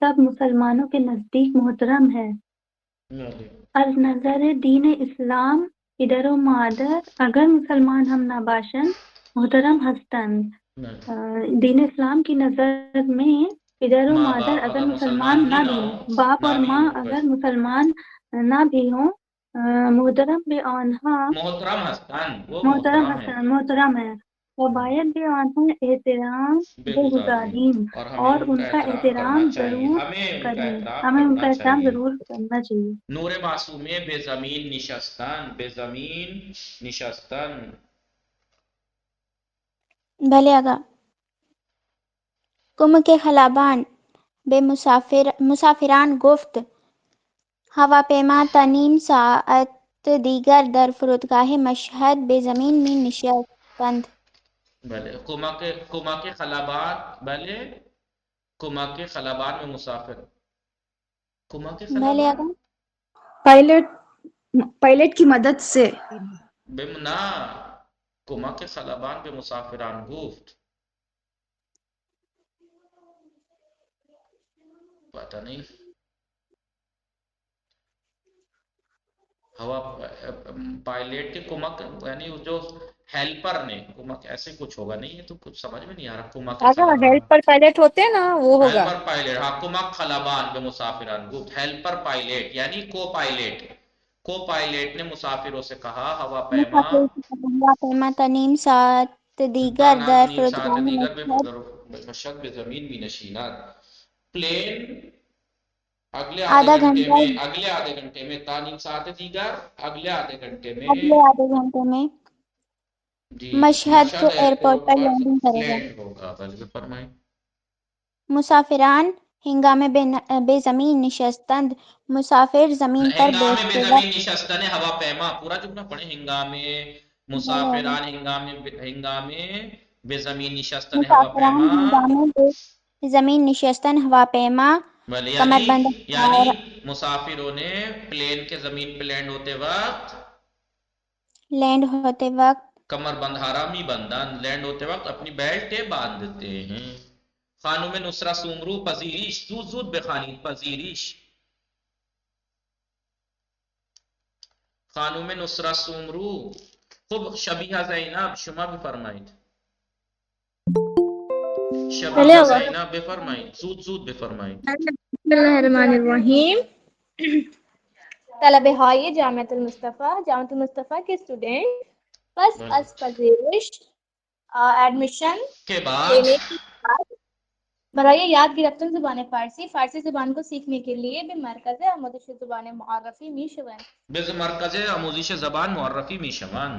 سب مسلمانوں کے نزدیک محترم ہے. از نظر دین اسلام پدر و مادر اگر مسلمان ہم نباشند محترم هستند دین اسلام کی نظر میں پدر و ماں مادر باپ اگر اگر مسلمان نہ بھی ہو ہوں، باپ نہ اور بھی ماں ہو اگر مسلمان نہ بھی ہوں، محترم بے آنہا محترم ہستان وہ محترم محترم ہے حسن محترم ہے، وبایت بے آنہا احترام بے بے گزاریم گزاریم اور ہمیں اور ان ان کا کا احترام کرنا احترام چاہیے، ضرور ہمیں ان کا کریں، احترام ہمیں ان کا کرنا احترام چاہیے۔ ضرور کرنا چاہیے۔ نور معصومے بے زمین نشستن، بے زمین نشستن۔ بھلے آگا کم کے خلابان بے مسافران گفت ہواپیما تنیم ساعت دیگر در فرودگاہ مشہد بے زمین میں نشستند۔ بھلے کما کے خلابات، بھلے کما کے خلابان میں مسافر، کما کے بھلے خلابان آگا پائلٹ کی مدد سے بمنا کما کے خلابان بے مسافران گفت، پتہ نہیں ہوا پائلٹ کے کمک یعنی جو ہیلپر نے کمک ایسے کچھ ہوگا، نہیں یہ تو کچھ سمجھ میں نہیں آ رہا۔ کمک کے اگر خلابان، ہیلپر پائلٹ ہوتے ہیں نا وہ ہوگا۔ ہیلپر پائلٹ، ہاں کمک خلابان بے مسافران گفت، ہیلپر پائلٹ یعنی کو پائلٹ، کو پائلٹ نے مسافروں سے کہا ہوا پیما ہواپیما تنیم ساعت دیگر تانات در نیم ساعت فرودگاہ دیگر مشہد مشہد بے زمین بھی نشینات، پلین اگلے آدھا آدھے گھنٹے میں تانیم ساعت دیگر اگلے آدھے گھنٹے میں اگلے آدھے گھنٹے میں جی مشہد کو ایئرپورٹ پر پر لینڈنگ کرے گا۔ لینڈ ہوگا، بلکہ فرمائیں مسافران ہنگامے بے زمین نشستند، مسافر زمین پر ہنگامے بے بیٹھتے زمین وقت نشستن ہوا پیما، پورا جملہ پڑھیں، ہنگامے مسافران ہنگامے بے زمین نشستن ہوا مسافران پیما، ہنگامے بے زمین نشستن ہواپیما کمر بند یعنی مسافروں نے پلین کے زمین پہ لینڈ ہوتے وقت لینڈ ہوتے وقت کمر بند حرامی بندان، لینڈ ہوتے وقت اپنی بیلٹیں باندھتے ہیں۔ خانم نصرہ سومرو پذیریش، زود زود بخوانید پذیریش، خانم نصرہ سومرو خب شبیہ زینب شما بفرمایید، بھلے شبیہ ہوگا۔ زینب بفرمایید، زود زود بفرمایید۔ بسم اللہ الرحمن الرحیم۔ طلبہ های جامعۃ المصطفیٰ کے اسٹوڈنٹ بس از پذیرش ایڈمیشن کے بعد لینے کے بعد برائے یاد گرفتن زبان فارسی زبان کو سیکھنے کے لیے به مرکز آموزش زبان معرفی میشوند۔ بز مرکز آموزش زبان معرفی میشوند،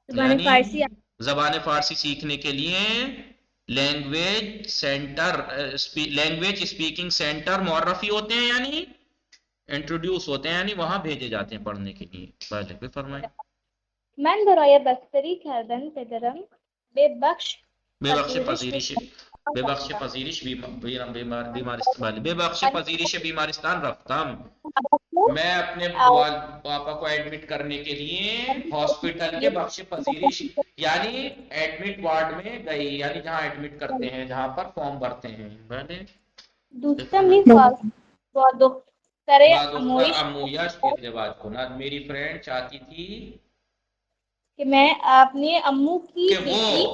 زبان یعنی فارسی زبان فارسی سیکھنے کے لیے language centre, language speaking centre معرفی ہوتے ہیں، یعنی انٹروڈیوس ہوتے ہیں، یعنی وہاں بھیجے جاتے ہیں پڑھنے کے لیے۔ پہلے فرمائیں من برای بستری کردن پدرم به بخش بے بخش پذیرش، بے بخش پذیرش بے بخش پذیرش بیمارستان رفتم، میں اپنے پاپا کو ایڈمٹ کرنے کے لیے ہاسپٹل کے بخش پذیرش یعنی ایڈمٹ وارڈ میں گئی، یعنی جہاں ایڈمٹ کرتے ہیں، جہاں پر فارم بھرتے ہیں۔ دوستم با دختر دختر امویش امویش ازدواج کنند، میری فرینڈ چاہتی تھی کہ میں اپنے امو کی کہ بیٹی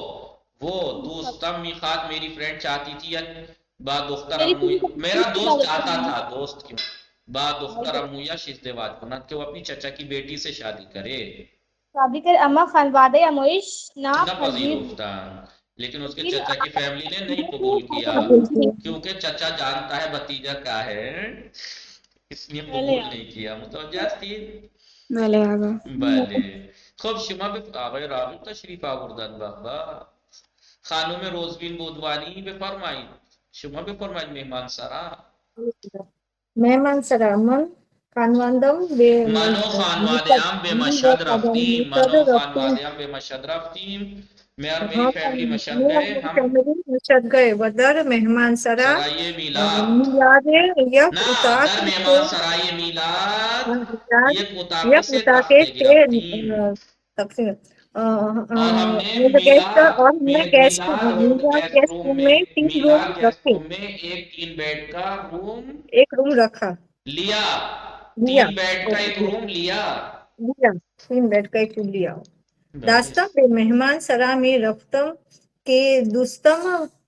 وہ دوستم میخواد، میری فرینڈ چاہتی تھی با دختر میری میرا دوست چاہتا تھا، دوست کیوں، با دختر امویش ازدواج کنند کہ وہ اپنی چچا کی بیٹی سے شادی کرے، شادی کر اما خانوادہ امویش نہ ناپذیر پذیرفتند، لیکن اس کے چچا کی فیملی نے نہیں قبول کیا، کیونکہ چچا جانتا ہے بھتیجا کیا ہے، اس لیے قبول نہیں کیا۔ متوجہ تھی؟ بله خب شما آقای راغب تشریف آوردن بابا. خانم روزبین بودوانی بفرمایید، شما بفرمایید مهمان سرا. مهمان سرا من خانوادم به منو خانواده‌ام به مشهد رفتیم، منو خانواده‌ام به مشهد رفتیم، میری فیملی مشهد گئے، ہم مشهد گئے و در مهمان سرا سرای میلاد میلاد یک نه اتاق در مهمان سرای میلاد یک اتاق یک سے اتاق تخته سے گرفتیم تقسیم اور ہم نے گیسٹ روم میں 3 روم میلاد گیسٹ رکھے، روم میں ایک 3 بیڈ کا روم ایک روم رکھا لیا، لیا 3 بیڈ کا ایک روم لیا۔ 3 بیڈ کا ایک روم لیا۔ داستان به مهمان سرا می رفتم که دوستم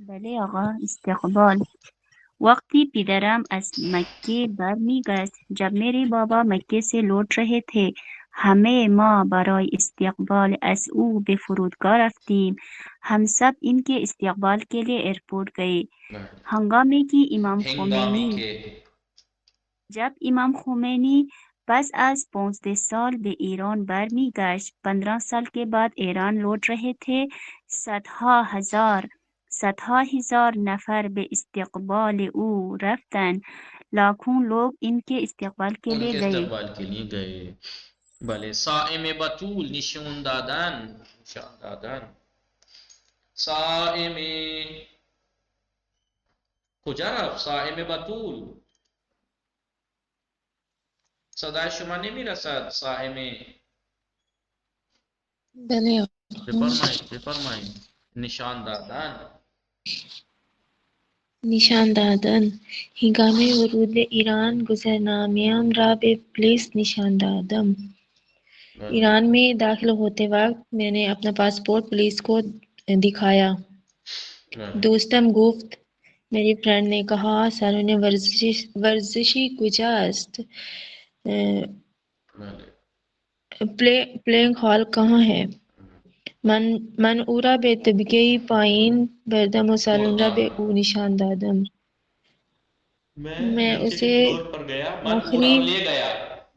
بله آقا استقبال وقتی پدرم از مکه برمیگشت جب میرے بابا مکه سے لوٹ رہے تھے همه ما برای استقبال از او به فرودگاه رفتیم ہم سب ان کے استقبال کے لیے ایئرپورٹ گئے ہنگامی کی امام هنگامی خمینی که جب امام خمینی پس از 15 سال به ایران برمیگشت 15 سال کے بعد ایران لوٹ رہے تھے صدها هزار نفر به استقبال او رفتن لاکھوں لوگ ان کے استقبال کے ان لیے کے گئے استقبال کے لیے گئے بله صائم بتول نشون دادن صائم کجا رفت صائم بتول صدای شما نمیرسد صائم بله بفرمایید نشان دادن نشان دادن هنگام ورود ایران گذرنامه‌ام را به پولیس نشان دادم ایران میں داخل ہوتے وقت میں نے اپنا پاسپورٹ پولیس کو دکھایا دوستم گفت میری فرینڈ نے کہا سالن ورزشی کجا است پلینگ ہال کہاں ہے من او را به طبقه پایین بردم و سالن را به او نشان دادم میں نیچے کے اسے فلور پر گیا من آخری اورا لے گیا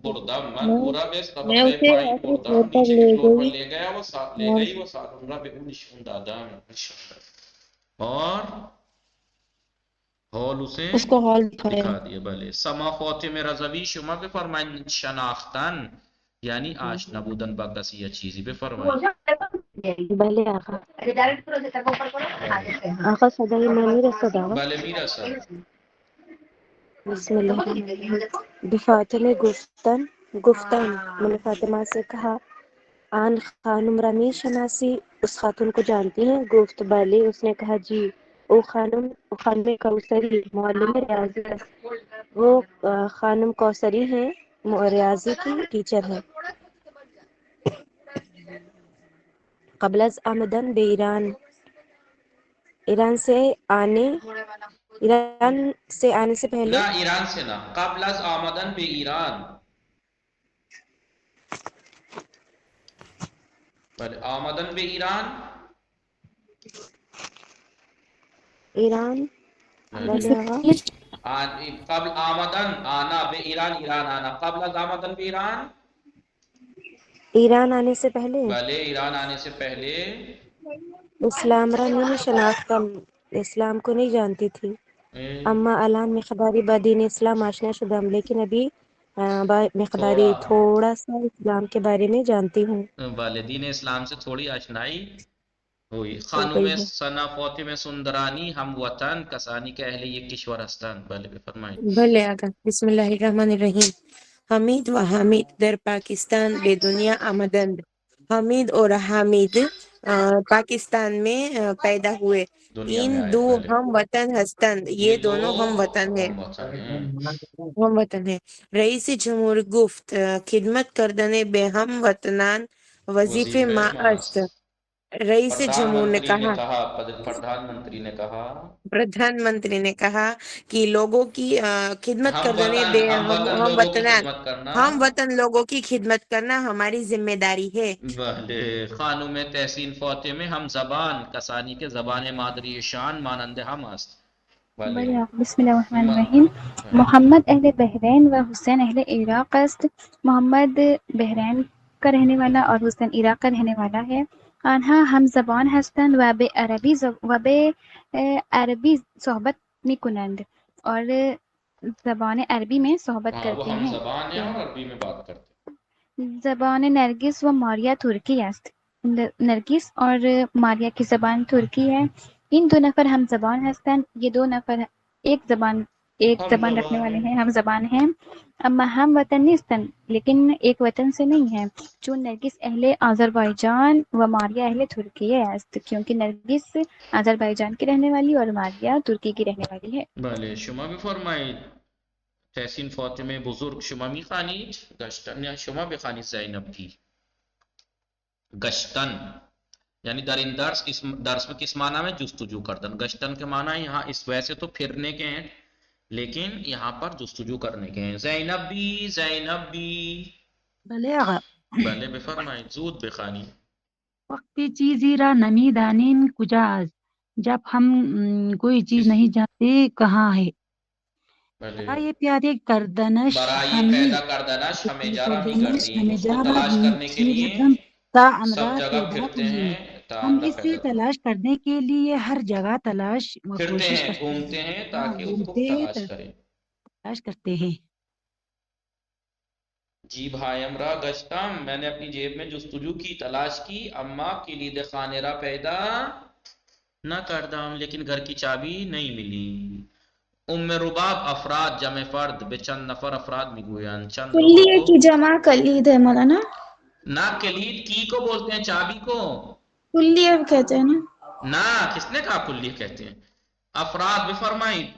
بردم من اورا بیس میں طبقه اسے پایین آخری بردم فلور پر نیچے کے لے فلور پر گئی لے گیا وہ لے اور گئی وہ سالن را به او نشون دادم اور حال اسے اس کو ہال دکھایا دکھا دیا بله سما فاطمه رضوی شما بفرمایید شناختن یعنی آشنا بودن با کسی یا چیزی بفرمایید بله آقا آقا صدای من میرسد آقا بله میرسد بسم الله الرحمن الرحیم به فاطمه گفتم میں نے فاطمہ سے کہا آن خانم را می شناسی اس خاتون کو جانتی ہیں گفت بله اس نے کہا جی او خانم کوثری معلم ریاضی وہ خانم کوثری ہیں ریاضی کی ٹیچر ہیں قبل از آمدن به ایران سے آنے سے پہلے نه ایران سے نه قبل از آمدن به ایران بله آمدن به ایران بله آقا قبل آمدن آنا به ایران آنا قبل از آمدن به ایران ایران آنے سے پہلے بله ایران آنے سے پہلے اسلام را نمی شناختم اسلام کو نہیں جانتی تھی اما الان مقداری با دین اسلام آشنا شدم لیکن ابھی مقداری تھوڑا سا اسلام کے بارے میں جانتی ہوں بله دین اسلام سے تھوڑی آشنائی ہوئی ہو خانم گئی ہے ثنا فاطمه سندرانی هم وطن کسانی که اهل یک کشور هستند بله بفرمایید بله آقا بسم الله الرحمن الرحیم حمید و حمید در پاکستان به دنیا آمدند حمید اور حمید پاکستان میں پیدا ہوئے دنیا این میں آئے دو بله ہم وطن ہستند یہ یہ دو دونوں ہم وطن ہیں ہم وطن ہیں ہم وطن ہیں رئیس جمهور گفت خدمت کردن به هم وطنان وظیفه ما است رئیس پردھان جمہور نے منتری نے کہا کہا پردھان منتری نے کہا پردھان منتری نے کہا کہ لوگوں کی خدمت کردنے ہم وطن ہم لوگوں کی وطنان خدمت کرنا ہم وطن لوگوں کی خدمت کرنا ہماری ذمہ داری ہے بله خانم تحسین فاطمه هم زبان کسانی که زبان مادری شان مانند هم است بله بسم الله الرحمن الرحیم محمد اہل بحرین و حسین اہل عراق است محمد بحرین کا رہنے والا اور حسین عراق کا رہنے والا ہے آنها ہم زبان هستند و به عربی صحبت میکنند اور زبان عربی میں صحبت ہاں وہ کرتے ہم ہیں زبان ہیں اور عربی میں بات کرتے ہیں زبان نرگس و ماریا ترکی است نرگس اور ماریا کی زبان ترکی ہے. ان دو نفر ہم زبان ہستن. یہ دو نفر ایک زبان رکھنے والے ہیں، ہم زبان ہیں. اما ہم وطن نیستن، لیکن ایک وطن سے نہیں ہیں. چون نرگس اہل آذربائیجان و ماریا اہل ترکیه است، کیونکہ نرگس آذربائیجان کی رہنے والی اور ماریا ترکی کی رہنے والی ہے. بله شما بفرمایید تحسین فاطمه بزرگ شما میخوانید گشتن، یا شما بخوانید زینب دی. گشتن یعنی در این درس میں کس معنی میں جستجو کردن. گشتن کے معنی یہاں اس ویسے تو پھرنے کے ہیں، لیکن یہاں پر جستجو کرنے کے ہیں. زینب بھی بله آقا. بله بفرمایید زود بخوانی. وقتی چیزی را نمیدانیم کجاست، جب ہم کوئی چیز نہیں جانتے کہاں ہے. بله برای پیاده کردنش برای پیدا کردنش ہمیں جارا بھی کردیم، اس کو تلاش کرنے کے لیے تا سب امرا جگہ پیدا پھرتے کنیم. ہیں تا ہم اندہ اسے پیدا تلاش کرنے کے لیے ہر جگہ تلاش و پھرتے کوشش ہیں، کرتے گھومتے ہیں ہاں تاکہ اس کو گھومتے تلاش کریں. تلاش کرتے ہیں. جی بھائی امرا گشتم، میں نے اپنی جیب میں جستجو کی، تلاش کی. اما کلید خانے را پیدا نہ کردم، لیکن گھر کی چابی نہیں ملی. ام رباب افراد جمع فرد به چند نفر افراد میگویند. چند لوگوں کلیہ کو کی جمع کلید ہے مولانا. نہ کلید کی کو بولتے ہیں، چابی کو کلیہ کہتے ہیں نا. نہ. کس نے کہا کلی کہتے ہیں؟ افراد بفرمائید.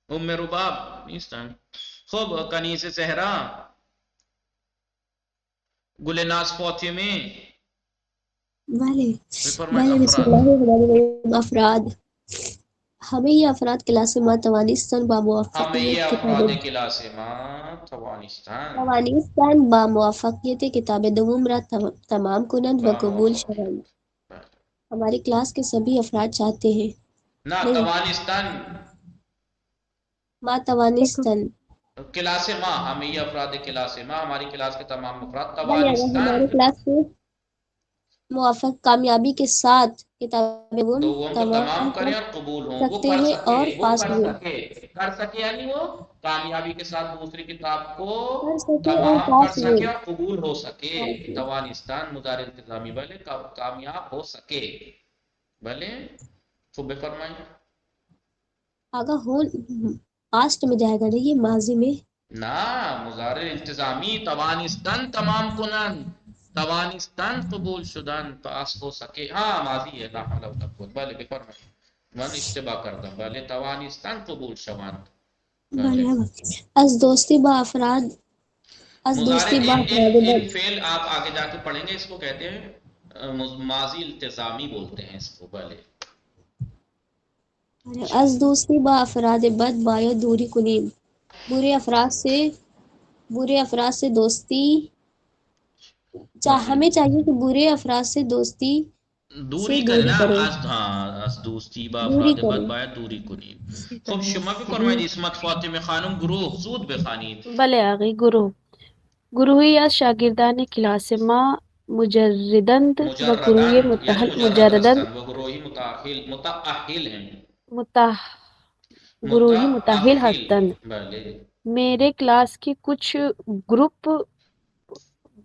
ام رباب نیستن. خب کنیز زہرا، گلناز فاطمه بله بفرمایید. بله بسم افراد الله الرحمن الرحیم. افراد همه افراد کلاس ما توانستند با همه موفقیت افراد کلاس ما توانستند با موفقیت کتاب دوم را تمام کنند و با قبول موفقیت. شوند. ہماری کلاس کے سبھی افراد چاہتے ہیں نہ نہیں توانستند ما توانستند. کلاس ما، ہمیں یہ افراد کلاس ما، ہماری کلاس کے تمام افراد بھلے اگر ہماری توانستند کلاس کے موافق کامیابی کے ساتھ کتاب تو دوم وہ ان کو تمام کر کریں اور قبول ہوں. وہ سکتے پڑھ ہیں سکے، اور وہ پاس پڑھ ہوئے سکے، کر سکے یعنی وہ کامیابی کے ساتھ دوسری کتاب کو کر سکے اور تمام کر پاس ہوئے. سکے اور قبول ہو سکے. پاس ہوئے. توانستان مضارع التزامی، بھلے کامیاب ہو سکے. بھلے صبح فرمائیں. آگا ہو پاسٹ میں جائے گا نا، یہ ماضی میں. نا مضارع التزامی توانستان تمام کنن، توانستان قبول شدن، پاس ہو سکے. ہاں ماضی ہے. لا حول ولا قوت. بھلے بفرمائیں. من اشتباہ کردم. بھلے توانستان قبول شوند. بھلے بھلے از دوستی با افراد از مضارع دوستی با افراد ایک بد. فعل آپ آگے جا کے پڑھیں گے، اس کو کہتے ہیں ماضی التزامی بولتے ہیں اس کو. بھلے از دوستی با افراد بد باید دوری کنیم. برے افراد سے دوستی ہمیں چاہیے کہ برے افراد سے دوستی دوری سے کریں دوری نا. کریں. از دوستی با دوری افراد بد کریں. باید دوری کنیم. خب شما بفرمایید اسمت فاطمه خانم گروه زود بخوانید. بله آقای گروهی از شاگردان کلاس ما مجردند و گروه مجردن یعنی مجرد مجردند هستند و گروهی متأهل ہیں. گروهی متأهل متأهل هستند. بله میرے کلاس کے کچھ گروپ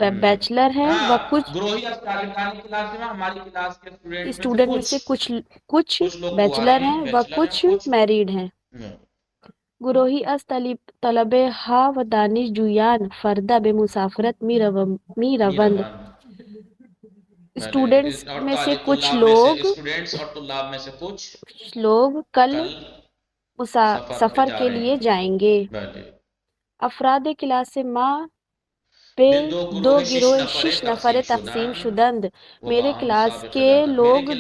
بیچلر ہیں و کچھ گروہی از شاگردان کلاس میں، ہماری کلاس کے اسٹوڈنٹ میں سے کچھ لوگ بیچلر ہوا ہیں و بیچلر کچھ ہیں، کچھ میریڈ ہیں. گروهی از طلبه ها و دانشجویان فردا به مسافرت می روند. اسٹوڈنٹس اور میں سے کچھ طلاب میں سے اسٹوڈنٹس اور طلاب میں سے کچھ لوگ کل کل سفر کے لیے جائیں گے. بله افراد کلاس ما به دو گروه 6 نفره تقسیم شدند. میرے کلاس کے لوگ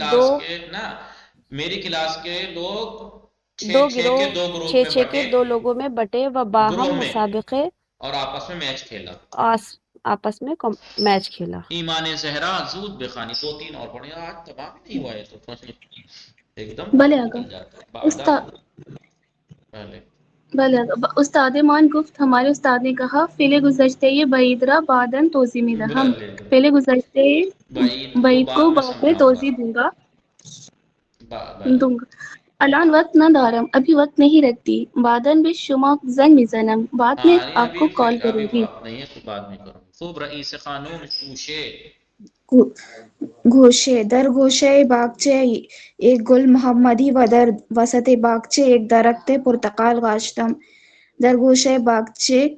میری کلاس کے لوگ دو چھ گروہ کے دو گروپ 6 میں 6 کے بٹے دو لوگوں میں بٹے و باہم گروہ میں مسابقے اور آپس میں میچ کھیلا. آپس میں میچ کھیلا. ایمان زہرا زود بخانی. 2-3 اور پڑھیں. آج تمام ہی نہیں ہوا ہے تو ایک دم بھلے ٹائم آقا. نکل جاتا ہے. بعدہ پہلے بھلے آقا. استاد مان گفت، ہمارے استاد نے کہا فعل گزشتہ بعید را بعداً توضیح می دہم. فعل گزشتہ بعید کو بعد میں توضیح دوں گا. الان وقت نہ دارم، ابھی وقت نہیں رکھتی. بعداً به شما زنگ میزنم، بعد میں آپ کو کال کروں گی. نہیں ہے تو بعد میں کروں. خوب رئیس خانم شوشے گوشه در گوشه باغچه یک گل محمدی و در وسط باغچه یک درخت پرتقال کاشتم. در گوشه باغچه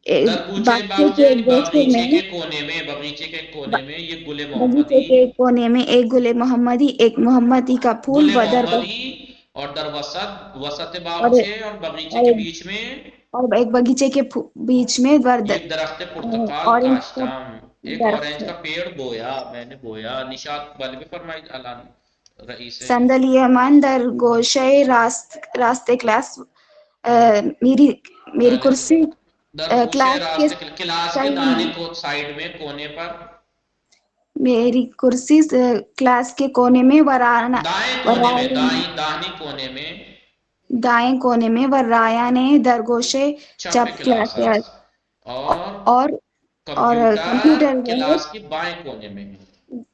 باغچے کے ایک گوشے میں بغیچے کے کونے میں یہ گل بغیچے محمدی کے ایک کونے میں ایک گل محمدی، ایک محمدی کا پھول گل و در محمدی اور در وسط اور باغچے اور بغیچے کے بیچ میں ایک باغیچے کے بیچ میں ایک درخت پرتقال اورنج کا کاشتم، ایک درخت اورنج ہے. کا پیڑ بویا، میں نے بویا. نشاط والے بھی فرمائی علان رئیس صندلی من در گوشه راست کلاس میری کرسی در گوشے راستے کلاس کے دانے کو سائیڈ میں کونے پر میری کرسی کلاس کے کونے میں دائیں کونے میں داہنی کونے میں دائیں کونے میں ورایا نے در گوشے چپ کلاس اور کمپیوٹر کلاس کی بائیں کونے میں.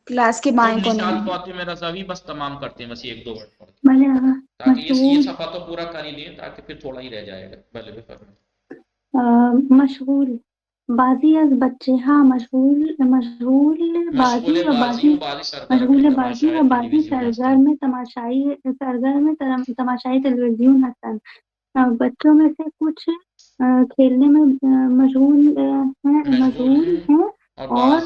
کلاس کے بائیں کونے نشاط میں. فاطمہ رضا بھی بس تمام کرتے ہیں، بس یہ 1-2 ورڈ پڑھتے بھلے آغا تاکہ یہ مشغول صفحہ تو پورا کر ہی لیں تاکہ پھر تھوڑا ہی رہ جائے گا. بھلے بھی فرمائیں. مشغول بازی از بچه ها مشغول بازی و بازی مشغول بازی و بازی سرگرم تماشائی تلویزیون هستند. بچوں میں سے کچھ کھیلنے میں مشغول ہیں اور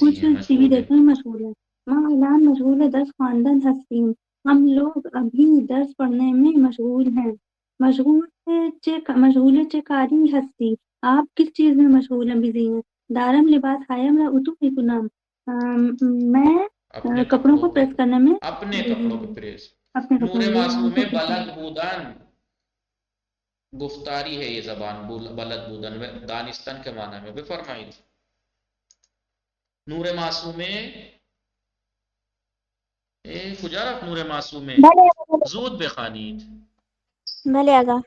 کچھ ٹی وی دیکھنے میں مشغول ہیں. ماں اعلان مشغول 10 خواندن ہستیم. ہم لوگ ابھی درس پڑھنے میں مشغول ہیں. مشغول چکاری ہستی. آپ کس چیز میں مشغول ہیں، بزی ہیں؟ دارم لباس ہایم را اتو میکنم. میں کپڑوں کو پریس کرنے میں اپنے کپڑوں کو پریس. اپنے نور کپڑوں معصوم کو میں بلد بودن گفتاری ہے، یہ زبان بلد بودن دانستان کے معنی میں بھی فرمائی. نور معصوم کجا رفت نور معصوم زود بخوانید. بله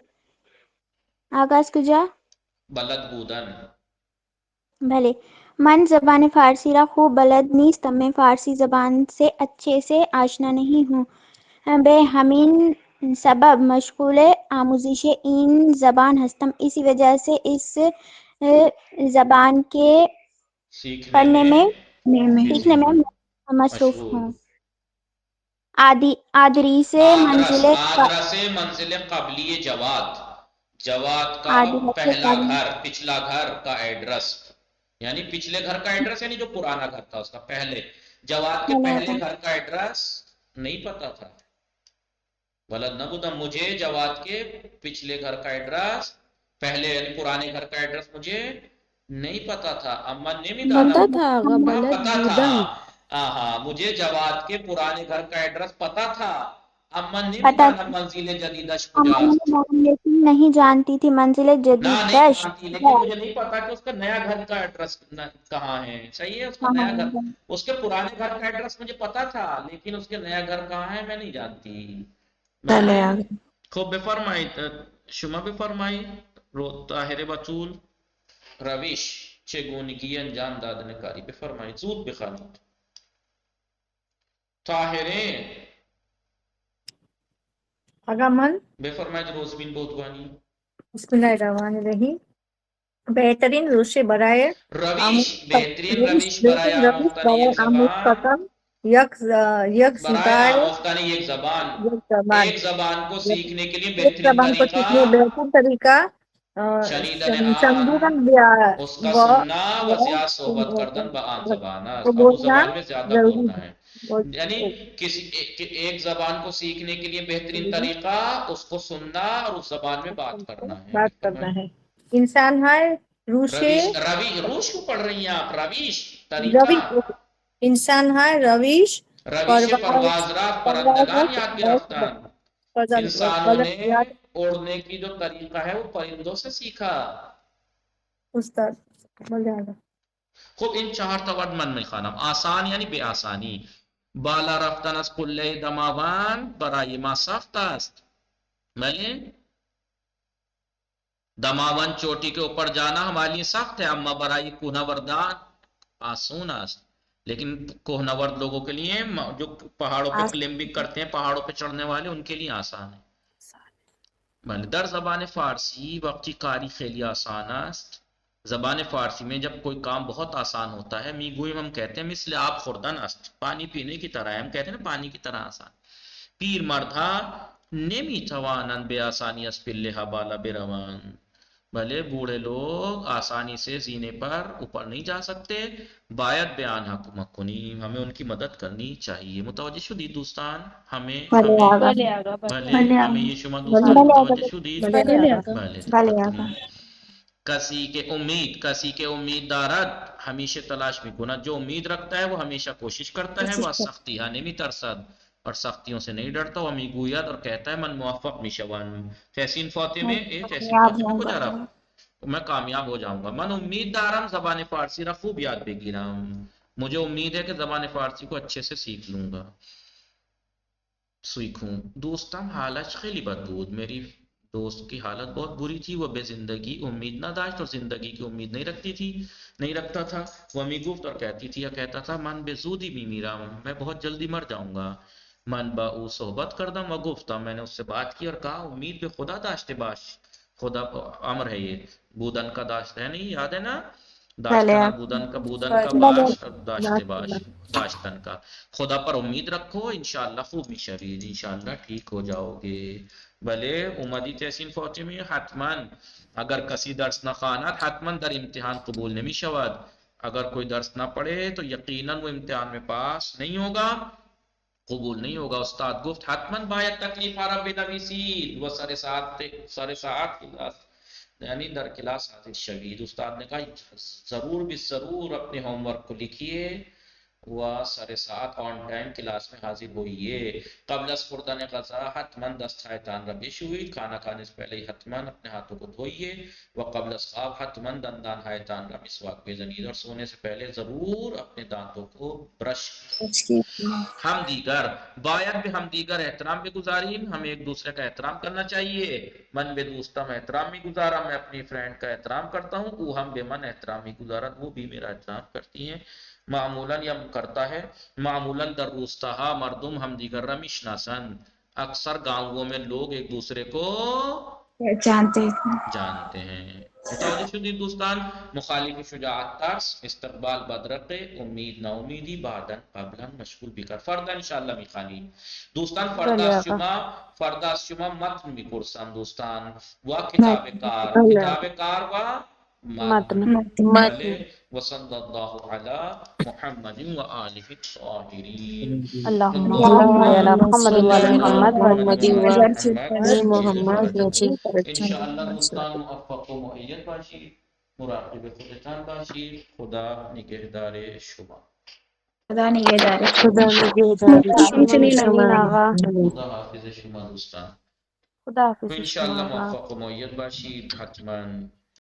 آغاز کجا؟ بلد بودن. بله. من زبان فارسی را خوب بلد نیستم. میں فارسی زبان سے اچھے سے آشنا نہیں ہوں. به همین سبب مشغول آموزش این زبان هستم. اسی وجہ سے اس زبان کے پڑھنے میں سیکھنے میں مصروف ہوں. آدریس منزل قبلی جواد کا پہلا گھر پچھلا گھر کا ایڈریس، یعنی پچھلے گھر کا ایڈریس یعنی جو پرانا گھر تھا اس کا پہلے جواد کے پہلے گھر کا ایڈریس نہیں پتا تھا. بلد نہ بودا مجھے جواد کے پچھلے گھر کا ایڈریس پہلے یعنی پرانے گھر کا ایڈریس مجھے نہیں پتا تھا. اما پتا تھا آغا بلد پتا بودن. تھا مجھے جواد کے پرانے گھر کا ایڈریس پتا تھا. اما نمیدانا منزل جدیدش کجاست. لیکن نہیں جانتی تھی منزل جدیدش. نہیں جانتی لیکن مجھے نہیں پتا کہ اس کا نیا گھر کا ایڈریس کہاں ہے. صحیح ہے، اس کا نیا گھر اس کے پرانے گھر کا ایڈریس مجھے پتا تھا لیکن اس کے نیا گھر کہاں ہے میں نہیں جانتی. خوب بفرمائی شما بفرمائی طاہر بطول روش چگونگی انجام دادن کاری بفرمائی زود بخوانید. طاہریں اگمن بفرمائید روزبین بودوانی. بسم اللہ الرحمن الرحیم. بہترین روش برائے بہترین روش برائے آموختن ایک زبان ایک زبان کو سیکھنے کے لیے بہترین طریقہ شنیدن اس کا سننا و زیادہ صحبت کردن با آن زبانہ ابو زبان میں زیادہ بولنا ہے. یعنی کسی ایک زبان کو سیکھنے کے لیے بہترین طریقہ اس کو سننا اور اس زبان میں بات کرنا ہے. انسان ہے روش کو پڑھ رہی ہیں آپ. روش طریقہ انسان ہے روش پرواز رفت پرندگان یاد گرفتن. انسانوں نے اڑنے کی جو طریقہ ہے وہ پرندوں سے سیکھا. استاد خوب ان 4 تا ورد من میخوانم. آسان یعنی بے آسانی. بالا رفتن از قله دماوند برای ما سخت است. بله دماوند چوٹی کے اوپر جانا ہمارے لیے سخت ہے. اما برای کوہنوردان آسون است. لیکن کوہنورد لوگوں کے لیے جو پہاڑوں پہ کلمبنگ کرتے ہیں پہاڑوں پہ چڑھنے والے ان کے لیے آسان ہے. بله در زبان فارسی وقتی کاری خیلی آسان است زبان فارسی میں جب کوئی کام بہت آسان ہوتا ہے میگویم ہم کہتے ہیں مثل آب خوردن است، پانی پینے کی طرح ہے، ہم کہتے ہیں نا پانی کی طرح آسان. پیر مردها نمیتوانند به آسانی از پله بالا بروند، بھلے بوڑھے لوگ آسانی سے زینے پر اوپر نہیں جا سکتے. باید بیان حکومت کنیم، ہمیں ان کی مدد کرنی چاہیے. متوجہ شدید دوستان؟ ہمیں یہ شما دوستان متوجہ شدید؟ بھلے. کسی کے امید دارد ہمیشہ تلاش می کند، جو امید رکھتا ہے وہ ہمیشہ کوشش کرتا ہے. وہ سختی ہاں نمی ترسد، اور سختیوں سے نہیں ڈرتا. وہ امی گوید اور کہتا ہے من موفق میشوان. تحسین فاطمے کجا رہا میں کامیاب ہو جاؤں گا. من امید دارم زبان فارسی را خوب یاد بگیرم، مجھے امید ہے کہ زبان فارسی کو اچھے سے سیکھ لوں گا، سیکھوں. دوستم حالش خیلی بد بود، میری دوست کی حالت بہت بری تھی. وہ بے زندگی امید نہ داشت، اور زندگی کی امید نہیں رکھتا تھا. وہ امی گفت اور کہتی تھی یا کہتا تھا من بے زودی میمیرم، میں بہت جلدی مر جاؤں گا. من با او صحبت کردم و گفتم، میں نے اس سے بات کی اور کہا امید پہ خدا داشتے باش. خدا امر ہے، یہ بودن کا داشت ہے نہیں، یاد ہے نا؟ داشتنا بودن کا باش اور داشتے باش داشتن کا. خدا پر امید رکھو، انشاءاللہ خوب میشوید، انشاءاللہ ٹھیک ہو جاؤ گے. بھلے اومدی تحسین فاطمی حتما اگر کسی درس نہ خواند حتما در امتحان قبول نمی شود. اگر کوئی درس نہ پڑھے تو یقیناً وہ امتحان میں پاس نہیں ہوگا، قبول نہیں ہوگا. استاد گفت حتما باید تکلیف را بنویسید و سر ساعت کلاس یعنی در کلاس حاضر شوید. استاد نے کہا ضرور بھی ضرور اپنے ہوم ورک کو لکھیے و سر ساعت آن ٹائم کلاس میں حاضر ہوئیے. قبل از خوردن غذا حتما دستهایتان را بشویید، کھانا کھانے سے پہلے حتما اپنے ہاتھوں کو دھوئیے. و قبل از خواب حتما دندانهایتان را مسواک بزنید، اور سونے سے پہلے ضرور اپنے دانتوں کو برش. ہم دیگر باید بھی ہم دیگر احترام بھی گزاریم، ہمیں ایک دوسرے کا احترام کرنا چاہیے. من بے دوستم احترام بھی گزارا، میں اپنی فرینڈ کا احترام کرتا ہوں. او ہم بے من احترام بھی گزارا، وہ بھی میرا احترام کرتی ہیں. معمولاً یا کرتا ہے معمولاً در روستاہا مردم ہم دیگر را میشناسند، اکثر گاؤں میں لوگ ایک دوسرے کو جانتے ہیں. متوجہ شدید دوستان؟ مخالف شجاعت ترس، استقبال بدرق، امید نا امیدی، بعدن قبلا مشغول بیکار. فردا انشاءاللہ میخوانیم دوستان. فردا از شما متن میپرسم دوستان و کتاب کار و متن. وصلی اللہ علی محمد و آلہ الطاہرین. اللہم صلی علی محمد و علی محمد. انشاءاللہ دوستان موفق و مؤید باشید، مراقب خودتان باشید. خدا نگهدار شما. خدا نگهدار. خدا نگهدار. خدا حافظ شما دوستان. خدا حافظ انشاءاللہ موفق و مؤید باشید. حتما